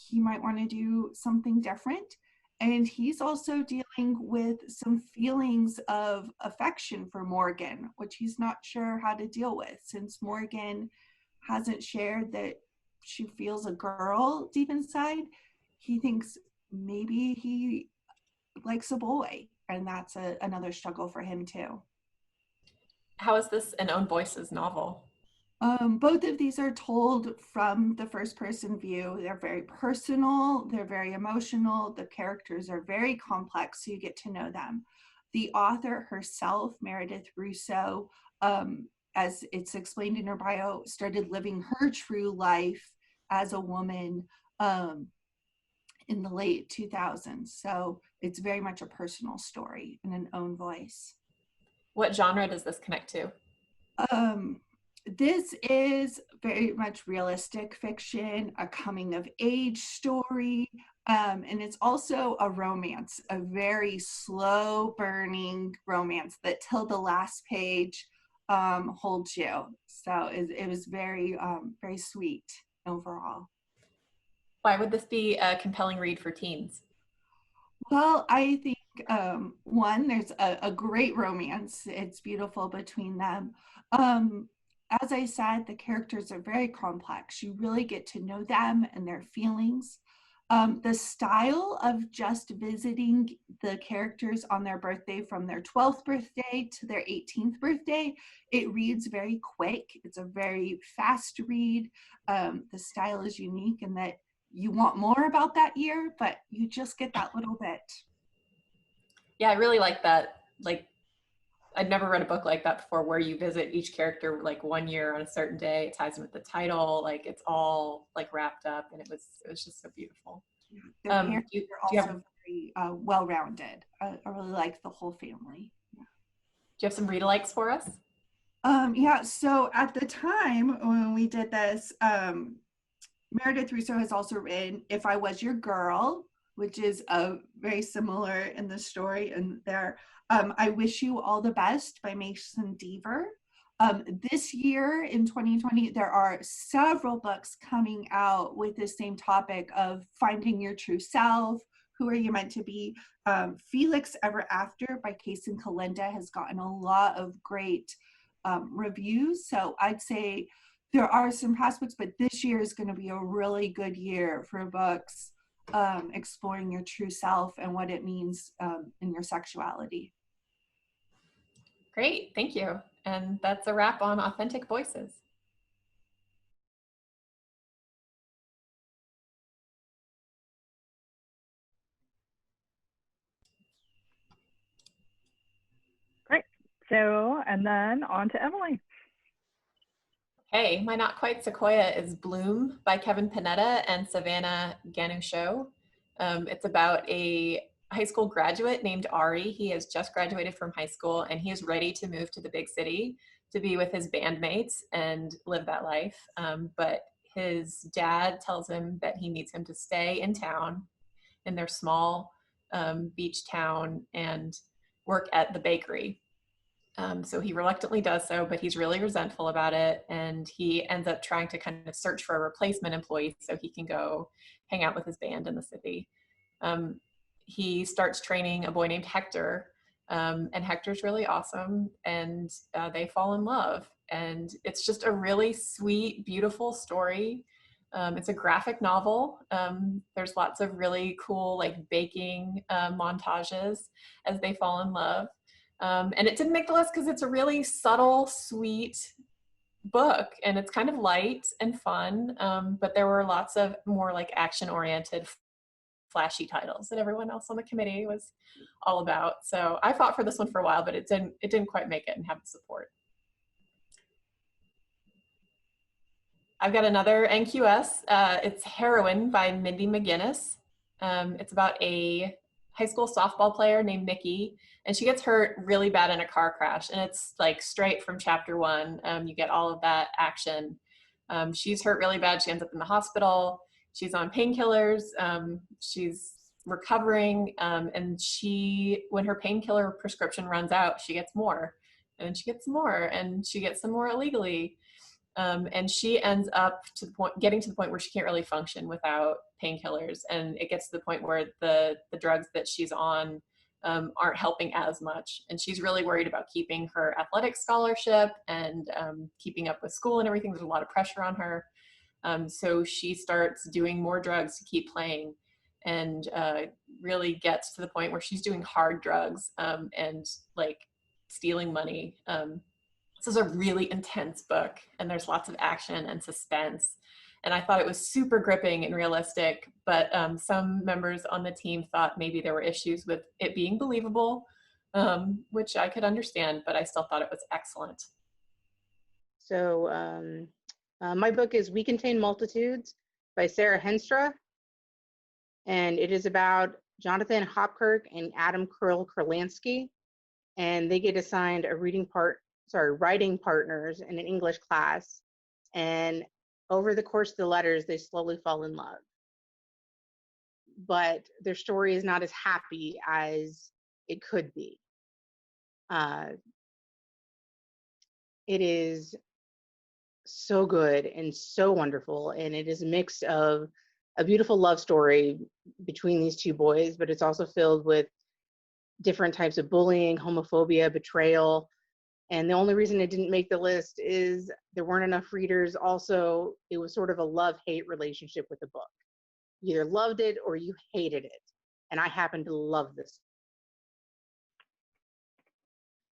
G: he might want to do something different. And he's also dealing with some feelings of affection for Morgan, which he's not sure how to deal with, since Morgan hasn't shared that she feels a girl deep inside. He thinks maybe he likes a boy, and that's another struggle for him too.
I: How is this an Own Voices novel?
G: Both of these are told from the first person view. They're very personal, they're very emotional, the characters are very complex, so you get to know them. The author herself, Meredith Russo, as it's explained in her bio, started living her true life as a woman in the late 2000s. So it's very much a personal story and an own voice.
I: What genre does this connect to?
G: This is very much realistic fiction, a coming of age story, and it's also a romance, a very slow burning romance that till the last page holds you. So it was very, very sweet overall.
I: Why would this be a compelling read for teens?
G: Well, I think one, there's a great romance. It's beautiful between them. Um, as I said, the characters are very complex. You really get to know them and their feelings. The style of just visiting the characters on their birthday from their 12th birthday to their 18th birthday, it reads very quick. It's a very fast read. The style is unique in that you want more about that year, but you just get that little bit.
I: Yeah, I really like that. Like, I'd never read a book like that before, where you visit each character like one year on a certain day. It ties in with the title, like it's all like wrapped up, and it was just so beautiful.
G: Their
I: Do
G: parents
I: you,
G: are
I: do you have
G: also very well-rounded. I really like the whole family.
I: do you have some read-alikes for us?
G: Yeah, so at the time when we did this, Meredith Russo has also written If I Was Your Girl, which is very similar in the story. And there, I Wish You All the Best by Mason Deaver. This year in 2020, there are several books coming out with the same topic of finding your true self. Who are you meant to be? Felix Ever After by Case and Kalinda has gotten a lot of great reviews. So I'd say there are some prospects, but this year is going to be a really good year for books exploring your true self and what it means in your sexuality.
I: Great, thank you. And that's a wrap on Authentic Voices.
B: Great. So, and then on to Emily.
I: Hey, my Not Quite Sequoyah is Bloom by Kevin Panetta and Savannah Ganoushou. It's about a high school graduate named Ari. He has just graduated from high school and he is ready to move to the big city to be with his bandmates and live that life. But his dad tells him that he needs him to stay in town in their small beach town and work at the bakery. So he reluctantly does so, but he's really resentful about it. And he ends up trying to kind of search for a replacement employee so he can go hang out with his band in the city. He starts training a boy named Hector, and Hector's really awesome, and they fall in love. And it's just a really sweet, beautiful story. It's a graphic novel. There's lots of really cool like baking montages as they fall in love. And it didn't make the list because it's a really subtle, sweet book, and it's kind of light and fun, but there were lots of more like action-oriented, flashy titles that everyone else on the committee was all about. So I fought for this one for a while, but it didn't quite make it and have the support. I've got another NQS. It's Heroine by Mindy McGinnis. It's about a high school softball player named Mickey, and she gets hurt really bad in a car crash, and it's like straight from chapter 1. You get all of that action. She's hurt really bad. She ends up in the hospital. She's on painkillers. She's recovering, and when her painkiller prescription runs out, she gets more, and she gets more, and she gets some more illegally. And she ends up getting to the point where she can't really function without painkillers, and it gets to the point where the drugs that she's on aren't helping as much, and she's really worried about keeping her athletic scholarship and keeping up with school and everything. There's a lot of pressure on her, so she starts doing more drugs to keep playing, and really gets to the point where she's doing hard drugs and like stealing money. This is a really intense book, and there's lots of action and suspense. And I thought it was super gripping and realistic, but some members on the team thought maybe there were issues with it being believable, which I could understand, but I still thought it was excellent.
J: So my book is We Contain Multitudes by Sarah Henstra, and it is about Jonathan Hopkirk and Adam Kurlansky, and they get assigned a writing partners in an English class, and over the course of the letters they slowly fall in love, but their story is not as happy as it could be. It is so good and so wonderful, and it is a mix of a beautiful love story between these two boys, but it's also filled with different types of bullying, homophobia, betrayal. And the only reason it didn't make the list is there weren't enough readers. Also, it was sort of a love-hate relationship with the book. You either loved it or you hated it. And I happen to love this.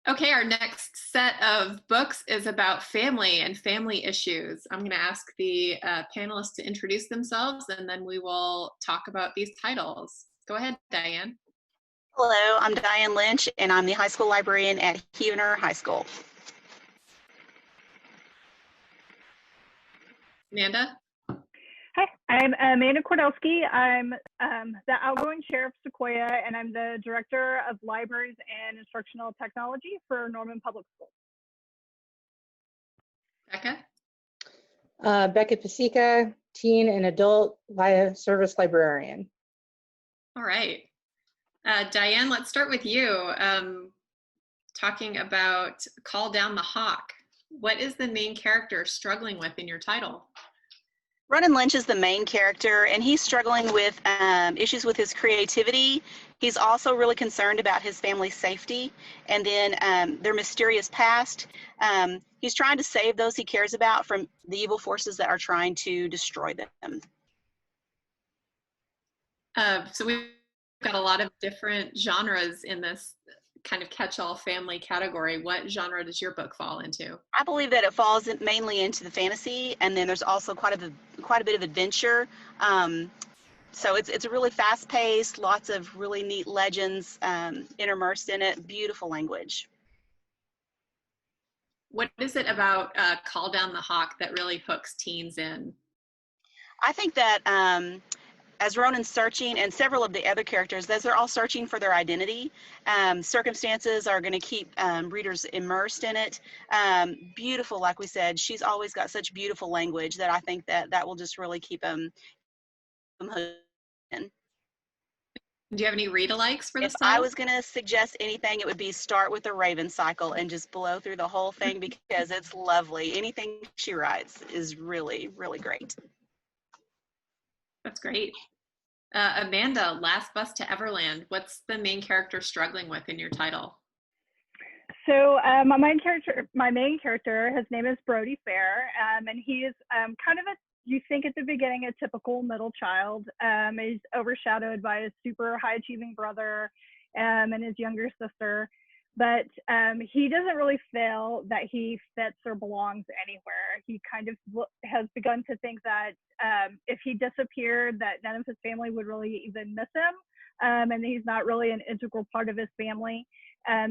K: Okay, our next set of books is about family and family issues. I'm going to ask the panelists to introduce themselves, and then we will talk about these titles. Go ahead, Diane.
L: Hello, I'm Diane Lynch, and I'm the high school librarian at Huner High School.
K: Amanda?
B: Hi, I'm Amanda Kordelsky. I'm the outgoing chair of Sequoyah, and I'm the director of libraries and instructional technology for Norman Public Schools.
K: Becca?
J: Becca Pasica, teen and adult service librarian.
K: All right. Diane, let's start with you. Talking about Call Down the Hawk. What is the main character struggling with in your title?
L: Ronan Lynch is the main character, and he's struggling with issues with his creativity. He's also really concerned about his family's safety, and then their mysterious past. He's trying to save those he cares about from the evil forces that are trying to destroy them.
K: So we've got a lot of different genres in this kind of catch-all family category. What genre does your book fall into?
L: I believe that it falls mainly into the fantasy, and then there's also quite a bit of adventure. So it's a really fast-paced, lots of really neat legends interspersed in it, beautiful language.
K: What is it about Call Down the Hawk that really hooks teens in?
L: I think that as Ronan's searching, and several of the other characters, as they're all searching for their identity, circumstances are going to keep readers immersed in it. Beautiful, like we said, she's always got such beautiful language that I think that will just really keep them hooked in.
K: Do you have any read-alikes for this
L: If
K: title?
L: I was going to suggest anything, it would be start with the Raven cycle and just blow through the whole thing because it's lovely. Anything she writes is really, really great.
K: That's great. Amanda, Last Bus to Everland. What's the main character struggling with in your title?
B: So my main character, his name is Brody Fair, and he's kind of you think at the beginning, a typical middle child. He's overshadowed by his super high achieving brother and his younger sister. But he doesn't really feel that he fits or belongs anywhere. He kind of has begun to think that if he disappeared, that none of his family would really even miss him, and he's not really an integral part of his family.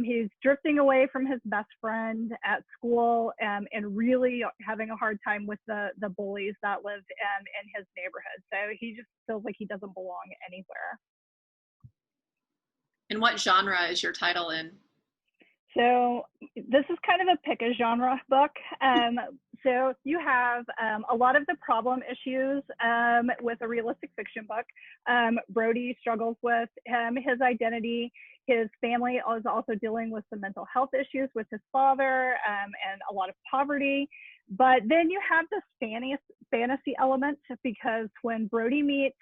B: He's drifting away from his best friend at school and really having a hard time with the bullies that live in his neighborhood. So he just feels like he doesn't belong anywhere.
K: And what genre is your title in?
B: So this is kind of a pick a genre book. So you have a lot of the problem issues with a realistic fiction book. Brody struggles with his identity. His family is also dealing with some mental health issues with his father and a lot of poverty. But then you have this fantasy element, because when Brody meets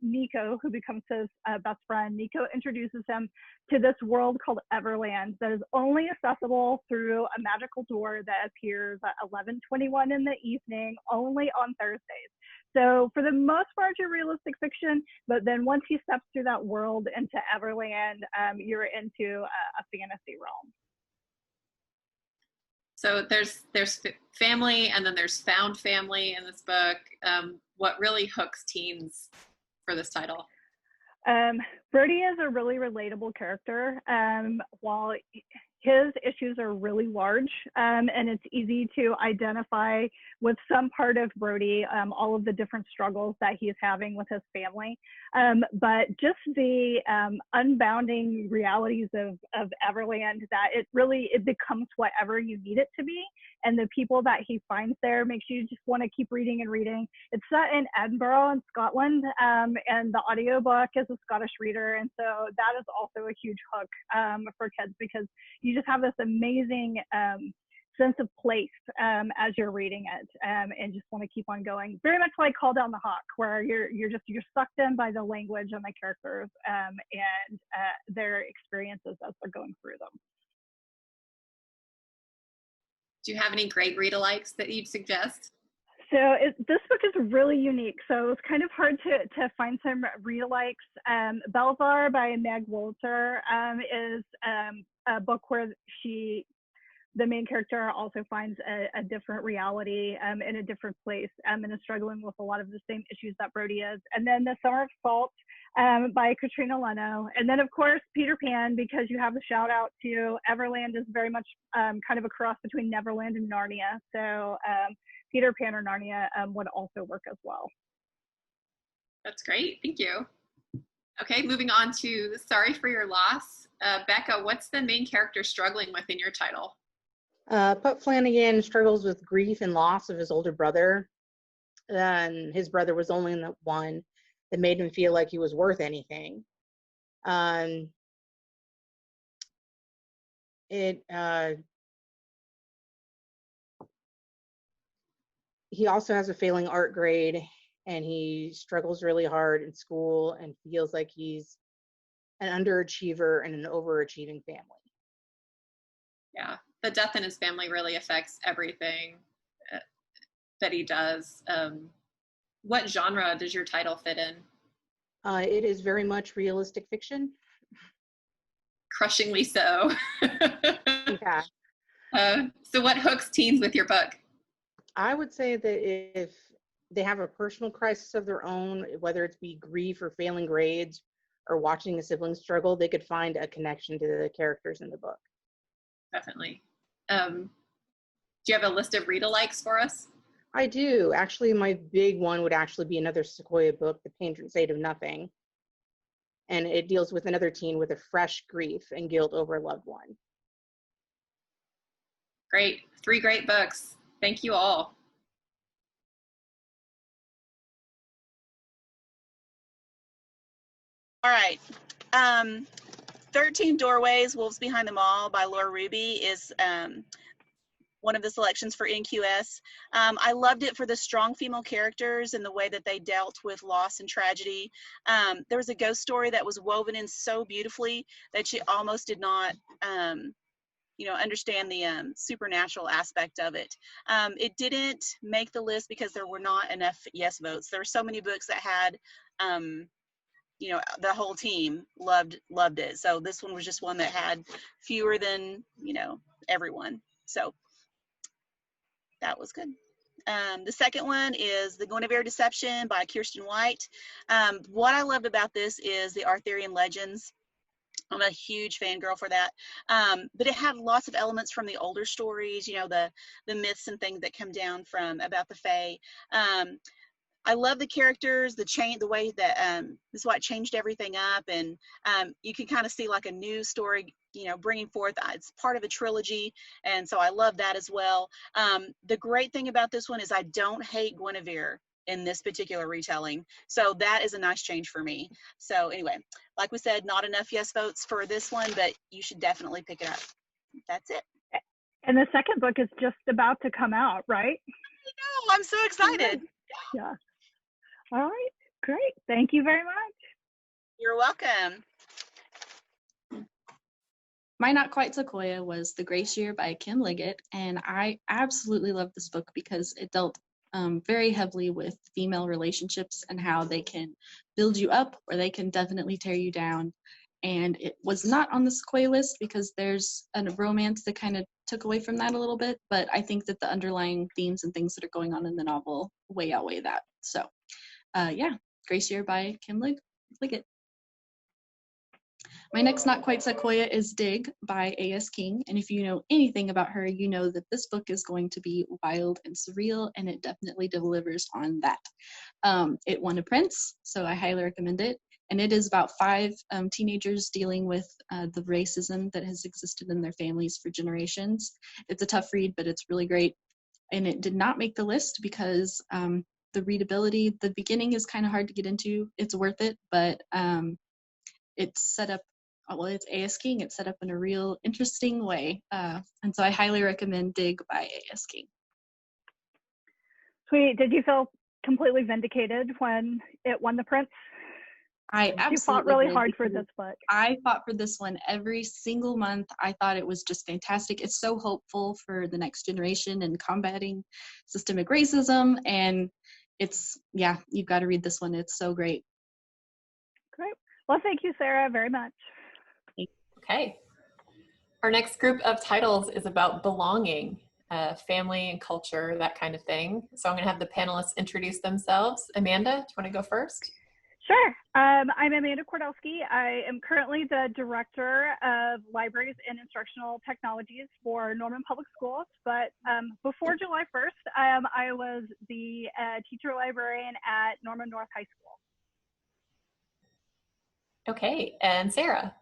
B: Nico, who becomes his best friend, Nico introduces him to this world called Everland that is only accessible through a magical door that appears at 11:21 in the evening, only on Thursdays. So for the most part, you're realistic fiction, but then once he steps through that world into Everland, you're into a fantasy realm.
K: So there's family, and then there's found family in this book. What really hooks teens for this title?
B: Brody is a really relatable character. While his issues are really large, and it's easy to identify with some part of Brody, all of the different struggles that he's having with his family. But just the unbounding realities of Everland, that it becomes whatever you need it to be. And the people that he finds there makes you just want to keep reading and reading. It's set in Edinburgh in Scotland, and the audiobook is a Scottish reader. And so that is also a huge hook for kids, because you just have this amazing sense of place as you're reading it, and just want to keep on going. Very much like Call Down the Hawk, where you're sucked in by the language and the characters and their experiences as they're going through them.
K: Do you have any great read-alikes that you'd suggest?
B: So this book is really unique. So it was kind of hard to find some read-alikes. Belvar by Meg Wolter is a book where the main character also finds a different reality in a different place and is struggling with a lot of the same issues that Brody is. And then The Summer of Salt by Katrina Leno. And then, of course, Peter Pan, because you have a shout out to Everland is very much kind of a cross between Neverland and Narnia. So Peter Pan or Narnia would also work as well.
K: That's great. Thank you. Okay, moving on to Sorry for Your Loss. Becca, what's the main character struggling with in your title?
J: Pup Flanagan struggles with grief and loss of his older brother. And his brother was only the one that made him feel like he was worth anything. He also has a failing art grade, and he struggles really hard in school and feels like he's an underachiever and an overachieving family.
K: Yeah, the death in his family really affects everything that he does. What genre does your title fit in?
J: It is very much realistic fiction.
K: Crushingly so.
J: Yeah.
K: So what hooks teens with your book?
J: I would say that if they have a personal crisis of their own, whether it's be grief or failing grades or watching a sibling struggle, they could find a connection to the characters in the book.
K: Definitely. Do you have a list of read-alikes for us?
J: I do. Actually, my big one would actually be another Sequoyah book, The Painter's State of Nothing. And it deals with another teen with a fresh grief and guilt over a loved one.
K: Great. 3 great books. Thank you all.
L: All right. 13 Doorways, Wolves Behind Them All by Laura Ruby is one of the selections for NQS. I loved it for the strong female characters and the way that they dealt with loss and tragedy. There was a ghost story that was woven in so beautifully that you almost did not understand the supernatural aspect of it. It didn't make the list because there were not enough yes votes. There were so many books that had the whole team loved it. So this one was just one that had fewer than, everyone. So that was good. The second one is The Guinevere Deception by Kirsten White. What I loved about this is the Arthurian legends. I'm a huge fangirl for that. But it had lots of elements from the older stories, the myths and things that come down from about the Fae. I love the characters, the way that this is what changed everything up, and you can kind of see like a new story, bringing forth. It's part of a trilogy, and so I love that as well. The great thing about this one is I don't hate Guinevere in this particular retelling, so that is a nice change for me. So anyway, like we said, not enough yes votes for this one, but you should definitely pick it up. That's it.
B: And the second book is just about to come out, right?
L: I know, I'm so excited.
B: Yeah. All right, great. Thank you very much.
L: You're welcome.
E: My Not Quite Sequoyah was The Grace Year by Kim Liggett, and I absolutely love this book because it dealt very heavily with female relationships and how they can build you up or they can definitely tear you down. And it was not on the Sequoyah list because there's a romance that kind of took away from that a little bit, but I think that the underlying themes and things that are going on in the novel way outweigh that. So yeah, Grace Year by Kim Liggett. My next Not Quite Sequoyah is Dig by A.S. King, and if you know anything about her, you know that this book is going to be wild and surreal, and it definitely delivers on that. It won a Prince, so I highly recommend it, and it is about 5 teenagers dealing with the racism that has existed in their families for generations. It's a tough read, but it's really great, and it did not make the list because the readability, the beginning is kind of hard to get into. It's worth it, but it's set up well, it's A.S. King. It's set up in a real interesting way. And so I highly recommend Dig by A.S. King.
B: Sweet. Did you feel completely vindicated when it won the Prince?
E: I absolutely
B: You fought really
E: did,
B: hard for
E: because
B: this book.
E: I fought for this one every single month. I thought it was just fantastic. It's so hopeful for the next generation and combating systemic racism. And it's, yeah, you've got to read this one. It's so great.
B: Great. Well, thank you, Sarah, very much.
I: Okay. Our next group of titles is about belonging, family and culture, that kind of thing. So I'm going to have the panelists introduce themselves. Amanda, do you want to go first?
B: Sure. I'm Amanda Kordowski. I am currently the Director of Libraries and Instructional Technologies for Norman Public Schools. But before July 1st, I was the teacher librarian at Norman North High School.
I: Okay. And Sarah?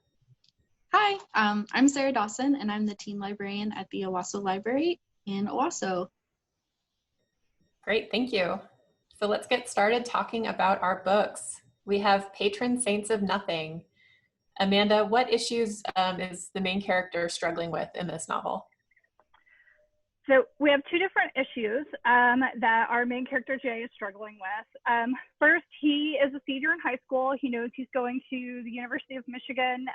E: Hi, I'm Sarah Dawson, and I'm the teen librarian at the Owasso Library in Owasso.
I: Great, thank you. So let's get started talking about our books. We have Patron Saints of Nothing. Amanda, what issues is the main character struggling with in this novel?
B: So we have two different issues that our main character Jay is struggling with. First, he is a senior in high school. He knows he's going to the University of Michigan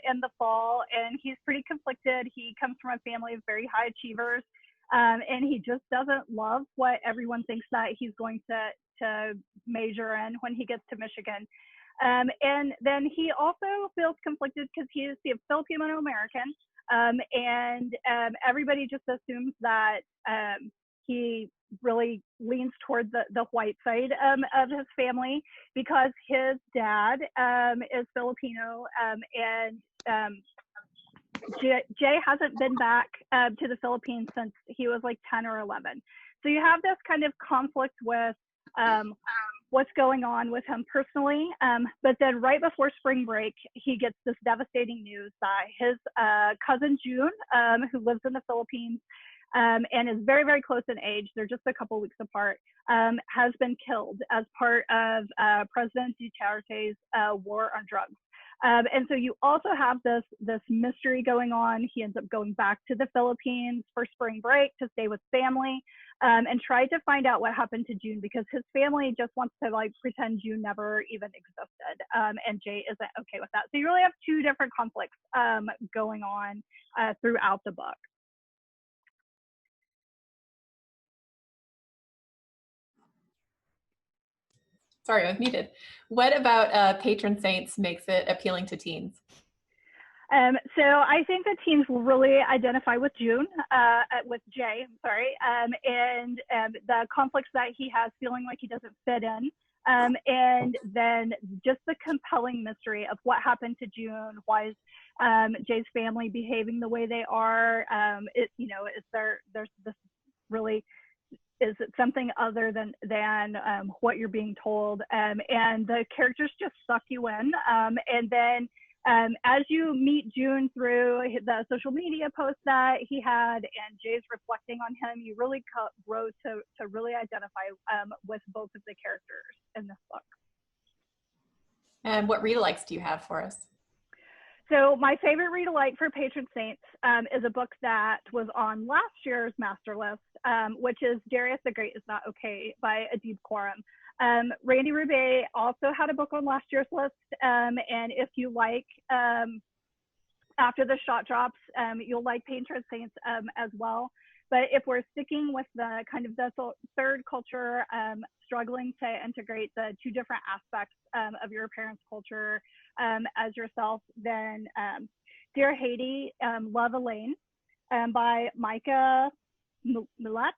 B: in the fall, and he's pretty conflicted. He comes from a family of very high achievers, and he just doesn't love what everyone thinks that he's going to major in when he gets to Michigan. And then he also feels conflicted because he is Filipino American. And everybody just assumes that he really leans toward the white side of his family because his dad is Filipino, and Jay hasn't been back to the Philippines since he was like 10 or 11. So you have this kind of conflict with what's going on with him personally. But then right before spring break, he gets this devastating news that his cousin June, who lives in the Philippines and is very, very close in age, they're just a couple weeks apart, has been killed as part of President Duterte's war on drugs. And so you also have this mystery going on. He ends up going back to the Philippines for spring break to stay with family, and try to find out what happened to June because his family just wants to like pretend June never even existed. And Jay isn't okay with that. So you really have two different conflicts going on throughout the book.
I: Sorry, I was muted. What about Patron Saints makes it appealing to teens?
B: So I think that teens will really identify with Jay, and the conflicts that he has, feeling like he doesn't fit in, and then just the compelling mystery of what happened to June. Why is Jay's family behaving the way they are? Is there's this really, is it something other than what you're being told? And the characters just suck you in, and then. As you meet June through the social media posts that he had and Jay's reflecting on him, you really grow to really identify with both of the characters in this book.
I: And what read-alikes do you have for us?
B: So my favorite read-alike for Patron Saints is a book that was on last year's Masterlist, which is Darius the Great is Not Okay by Adib Khorram. Randy Roubaix also had a book on last year's list, and if you like After the Shot Drops, you'll like Patron Saints as well. But if we're sticking with the kind of the third culture, struggling to integrate the two different aspects of your parents' culture as yourself, then Dear Haiti, Love Elaine by Micah Millett.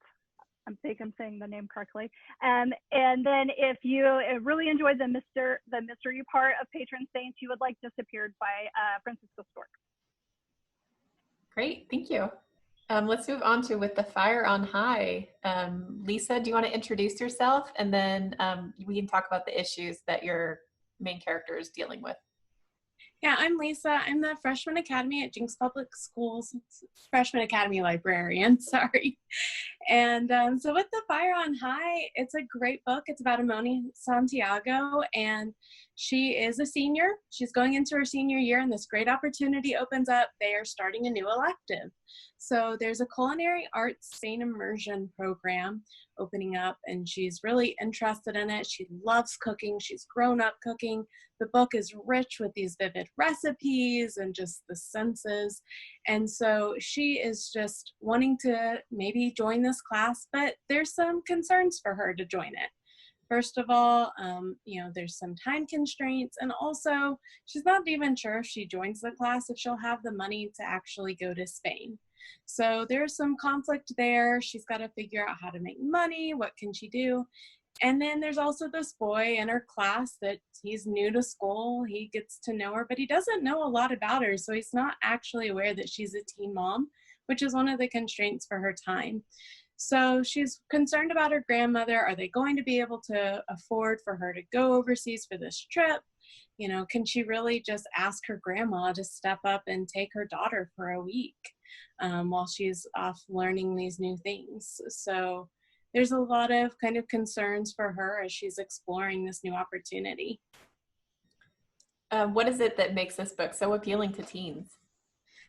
B: I think I'm saying the name correctly. And then if you really enjoyed the mystery part of Patron Saints, you would like Disappeared by Francisco Stork.
I: Great, thank you. Let's move on to With the Fire on High. Lisa, do you want to introduce yourself? And then we can talk about the issues that your main character is dealing with.
M: Yeah, I'm Lisa. I'm the Freshman Academy at Jinx Public Schools, Freshman Academy librarian, sorry. And so With the Fire on High, it's a great book. It's about Amoni Santiago, and She is a senior. She's going into her senior year, and this great opportunity opens up. They are starting a new elective. So there's a culinary arts Spain immersion program opening up, and she's really interested in it. She loves cooking. She's grown up cooking. The book is rich with these vivid recipes and just the senses. And so she is just wanting to maybe join this class, but there's some concerns for her to join it. First of all, there's some time constraints, and also she's not even sure if she joins the class if she'll have the money to actually go to Spain. So there's some conflict there. She's got to figure out how to make money. What can she do? And then there's also this boy in her class that he's new to school. He gets to know her, but he doesn't know a lot about her. So he's not actually aware that she's a teen mom, which is one of the constraints for her time. So she's concerned about her grandmother. Are they going to be able to afford for her to go overseas for this trip? Can she really just ask her grandma to step up and take her daughter for a week while she's off learning these new things? So there's a lot of kind of concerns for her as she's exploring this new opportunity.
K: What is it that makes this book so appealing to teens?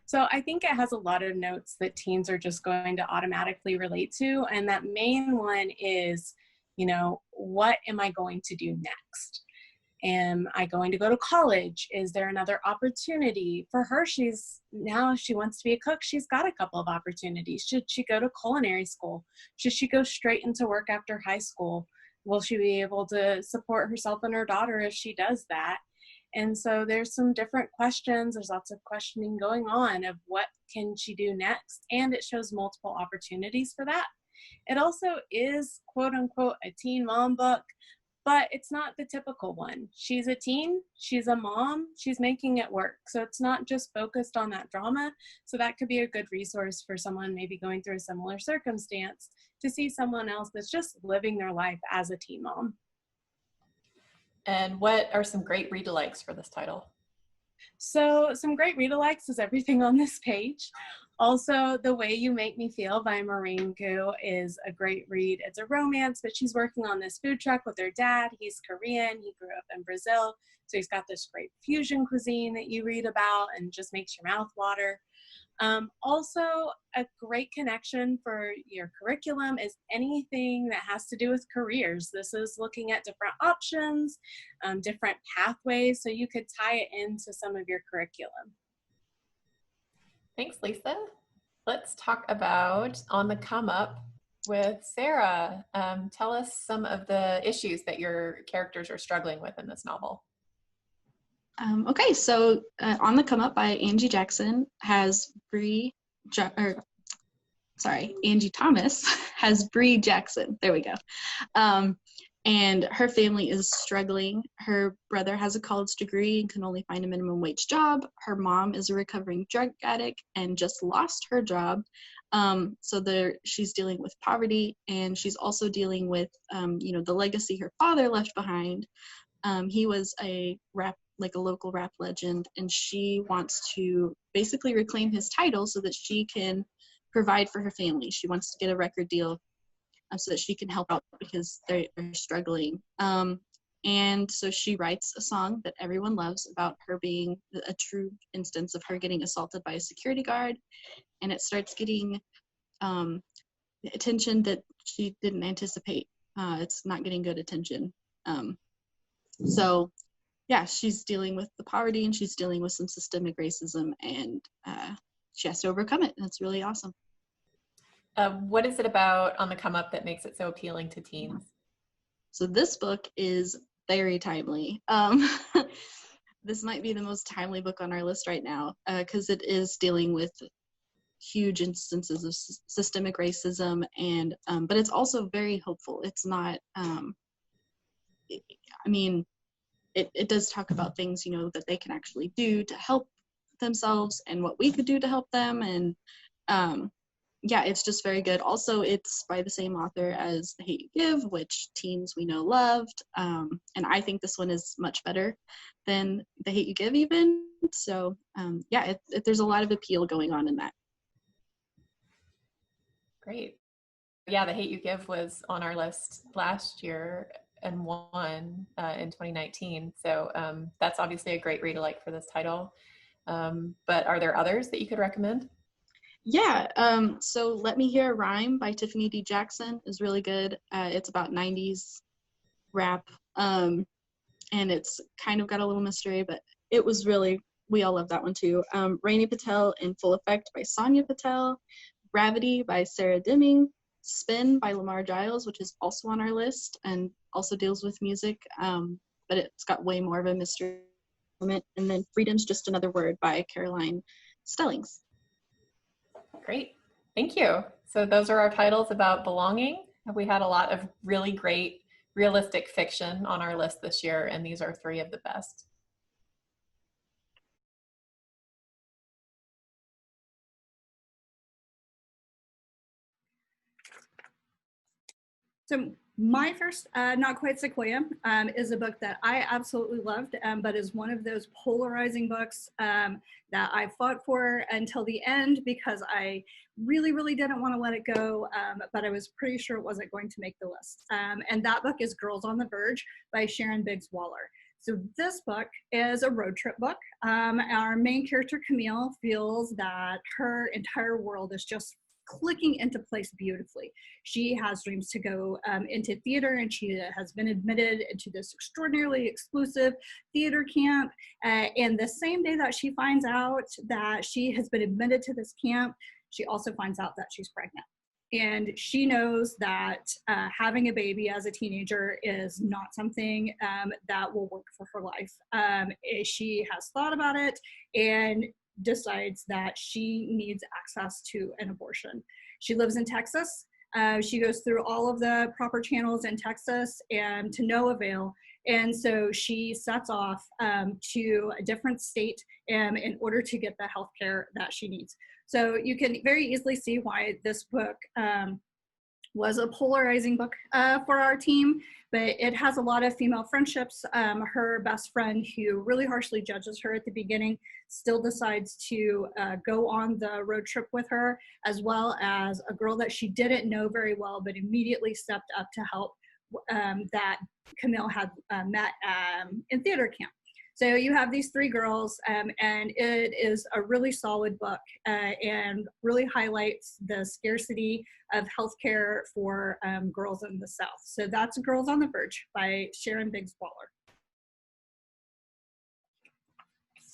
M: So I think it has a lot of notes that teens are just going to automatically relate to. And that main one is, what am I going to do next? Am I going to go to college? Is there another opportunity? For her, she wants to be a cook. She's got a couple of opportunities. Should she go to culinary school? Should she go straight into work after high school? Will she be able to support herself and her daughter if she does that? And so there's some different questions. There's lots of questioning going on of what can she do next? And it shows multiple opportunities for that. It also is, quote unquote, a teen mom book, but it's not the typical one. She's a teen, she's a mom, she's making it work. So it's not just focused on that drama. So that could be a good resource for someone maybe going through a similar circumstance to see someone else that's just living their life as a teen mom.
K: And what are some great read-alikes for this title?
M: So some great read-alikes is everything on this page. Also, The Way You Make Me Feel by Maureen Gu is a great read. It's a romance, but she's working on this food truck with her dad. He's Korean. He grew up in Brazil. So he's got this great fusion cuisine that you read about and just makes your mouth water. Also, a great connection for your curriculum is anything that has to do with careers. This is looking at different options, different pathways, so you could tie it into some of your curriculum.
K: Thanks, Lisa. Let's talk about On the Come Up with Sarah. Tell us some of the issues that your characters are struggling with in this novel.
E: Okay, so On the Come Up by Angie Jackson has Angie Thomas has Bree Jackson. There we go. And her family is struggling. Her brother has a college degree and can only find a minimum wage job. Her mom is a recovering drug addict and just lost her job. So she's dealing with poverty, and she's also dealing with, the legacy her father left behind. He was a local rap legend, and she wants to basically reclaim his title so that she can provide for her family. She wants to get a record deal so that she can help out because they're struggling. And so she writes a song that everyone loves about her being a true instance of her getting assaulted by a security guard, and it starts getting attention that she didn't anticipate. It's not getting good attention. So yeah, she's dealing with the poverty, and she's dealing with some systemic racism, and she has to overcome it, and it's really awesome.
K: What is it about On the Come Up that makes it so appealing to teens?
E: So this book is very timely. This might be the most timely book on our list right now because it is dealing with huge instances of systemic racism, and but it's also very hopeful. It's not, it does talk about things, that they can actually do to help themselves and what we could do to help them. And yeah, it's just very good. Also, it's by the same author as The Hate You Give, which teens we know loved. And I think this one is much better than The Hate You Give even. So yeah, there's a lot of appeal going on in that.
K: Great. Yeah, The Hate You Give was on our list last year.
I: in 2019. So that's obviously a great read alike for this title. But are there others that you could recommend?
E: Yeah, so Let Me Hear a Rhyme by Tiffany D. Jackson is really good. It's about 90s rap, and it's kind of got a little mystery, but it was really, we all love that one too. Rainy Patel in Full Effect by Sonia Patel, Gravity by Sarah Dimming, Spin by Lamar Giles, which is also on our list and also deals with music, but it's got way more of a mystery element. And then Freedom's Just Another Word by Caroline Stellings.
I: Great, thank you. So those are our titles about belonging. We had a lot of really great realistic fiction on our list this year, and these are 3 of the best.
A: So my first, Not Quite Sequoyah, is a book that I absolutely loved, but is one of those polarizing books that I fought for until the end because I really, really didn't want to let it go, but I was pretty sure it wasn't going to make the list. And that book is Girls on the Verge by Sharon Biggs Waller. So this book is a road trip book. Our main character, Camille, feels that her entire world is just clicking into place beautifully. She has dreams to go into theater, and she has been admitted into this extraordinarily exclusive theater camp. And the same day that she finds out that she has been admitted to this camp, she also finds out that she's pregnant. And she knows that having a baby as a teenager is not something that will work for her life. She has thought about it and decides that she needs access to an abortion. She lives in Texas. She goes through all of the proper channels in Texas and to no avail. And so she sets off to a different state in order to get the health care that she needs. So you can very easily see why this book was a polarizing book for our team, but it has a lot of female friendships. Her best friend, who really harshly judges her at the beginning, still decides to go on the road trip with her, as well as a girl that she didn't know very well, but immediately stepped up to help that Camille had met in theater camp. So you have these 3 girls, and it is a really solid book and really highlights the scarcity of healthcare for girls in the South. So that's Girls on the Verge by Sharon Biggs Waller.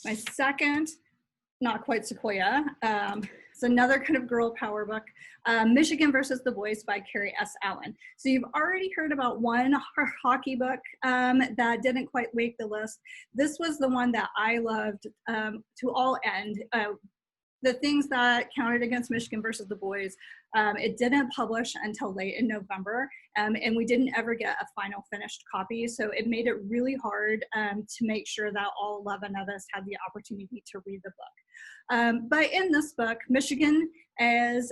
A: My second, Not Quite Sequoyah, it's another kind of girl power book, Michigan versus the Boys by Carrie S. Allen. So you've already heard about one hockey book that didn't quite make the list. This was the one that I loved to all end. The things that counted against Michigan versus the Boys, it didn't publish until late in November, and we didn't ever get a final finished copy. So it made it really hard to make sure that all 11 of us had the opportunity to read the book. But in this book, Michigan is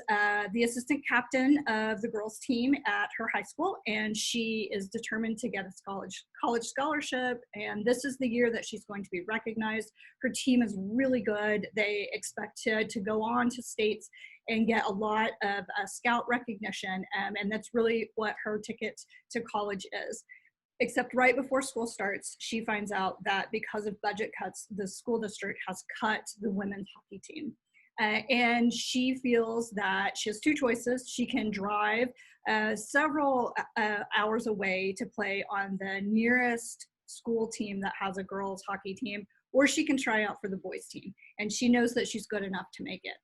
A: the assistant captain of the girls team at her high school, and she is determined to get a college scholarship, and this is the year that she's going to be recognized. Her team is really good. They expect to go on to states and get a lot of scout recognition, and that's really what her ticket to college is. Except right before school starts, she finds out that because of budget cuts, the school district has cut the women's hockey team. And she feels that she has 2 choices. She can drive several hours away to play on the nearest school team that has a girls hockey team, or she can try out for the boys team. And she knows that she's good enough to make it.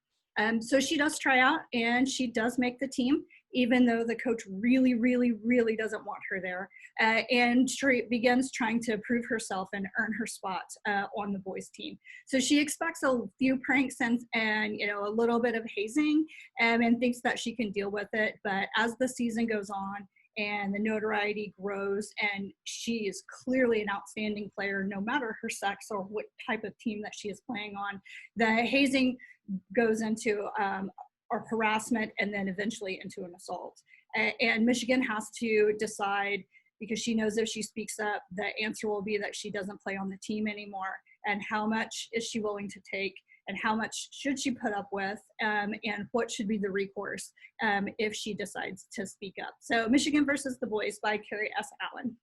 A: So she does try out, and she does make the team, even though the coach really, really, really doesn't want her there. And she begins trying to prove herself and earn her spot on the boys team. So she expects a few pranks and a little bit of hazing, and thinks that she can deal with it. But as the season goes on and the notoriety grows, and she is clearly an outstanding player, no matter her sex or what type of team that she is playing on, the hazing goes into or harassment, and then eventually into an assault. And Michigan has to decide, because she knows if she speaks up, the answer will be that she doesn't play on the team anymore. And how much is she willing to take, and how much should she put up with, and what should be the recourse if she decides to speak up. So Michigan versus the Boys by Carrie S. Allen.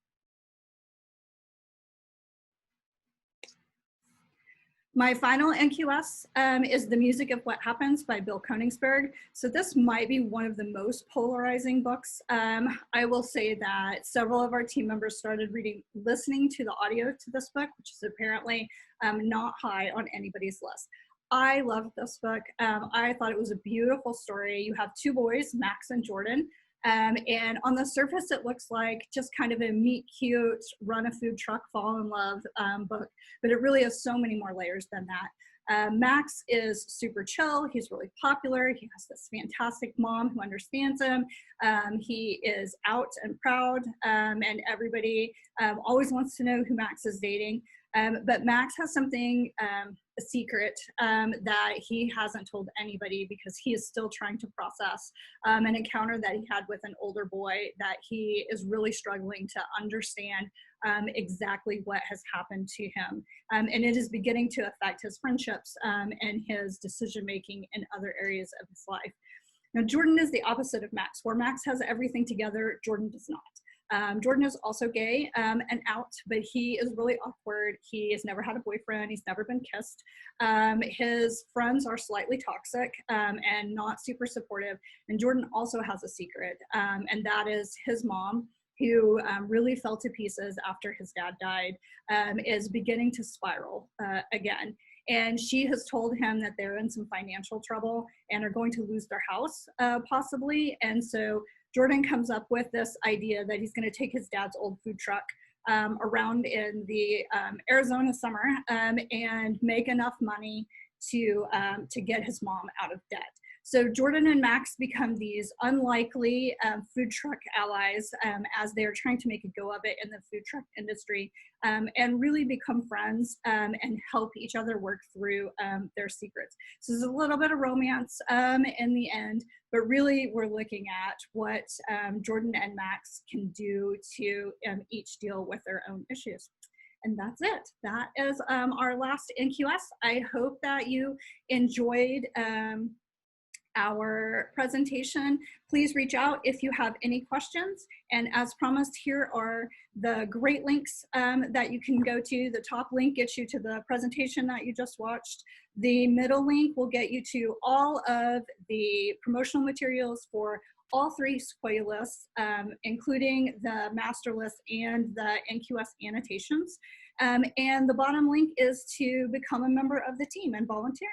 A: My final NQS is The Music of What Happens by Bill Koenigsberg. So this might be one of the most polarizing books. I will say that several of our team members started listening to the audio to this book, which is apparently not high on anybody's list. I loved this book. I thought it was a beautiful story. You have two boys, Max and Jordan. And on the surface, it looks like just kind of a meet cute, run a food truck, fall in love book, but it really has so many more layers than that. Max is super chill. He's really popular. He has this fantastic mom who understands him. He is out and proud, and everybody always wants to know who Max is dating. But Max has something, a secret that he hasn't told anybody because he is still trying to process an encounter that he had with an older boy that he is really struggling to understand exactly what has happened to him. And it is beginning to affect his friendships and his decision-making in other areas of his life. Now, Jordan is the opposite of Max. Where Max has everything together, Jordan does not. Jordan is also gay and out, but he is really awkward. He has never had a boyfriend. He's never been kissed. His friends are slightly toxic and not super supportive. And Jordan also has a secret, and that is his mom, who really fell to pieces after his dad died, is beginning to spiral again. And she has told him that they're in some financial trouble and are going to lose their house possibly. And so Jordan comes up with this idea that he's going to take his dad's old food truck around in the Arizona summer and make enough money to get his mom out of debt. So Jordan and Max become these unlikely food truck allies as they're trying to make a go of it in the food truck industry and really become friends and help each other work through their secrets. So there's a little bit of romance in the end, but really we're looking at what Jordan and Max can do to each deal with their own issues. And that's it. That is our last NQS. I hope that you enjoyed our presentation. Please reach out if you have any questions. And as promised, here are the great links that you can go to. The top link gets you to the presentation that you just watched. The middle link will get you to all of the promotional materials for all three Sequoyah lists, including the master list and the NQS annotations. And the bottom link is to become a member of the team and volunteer.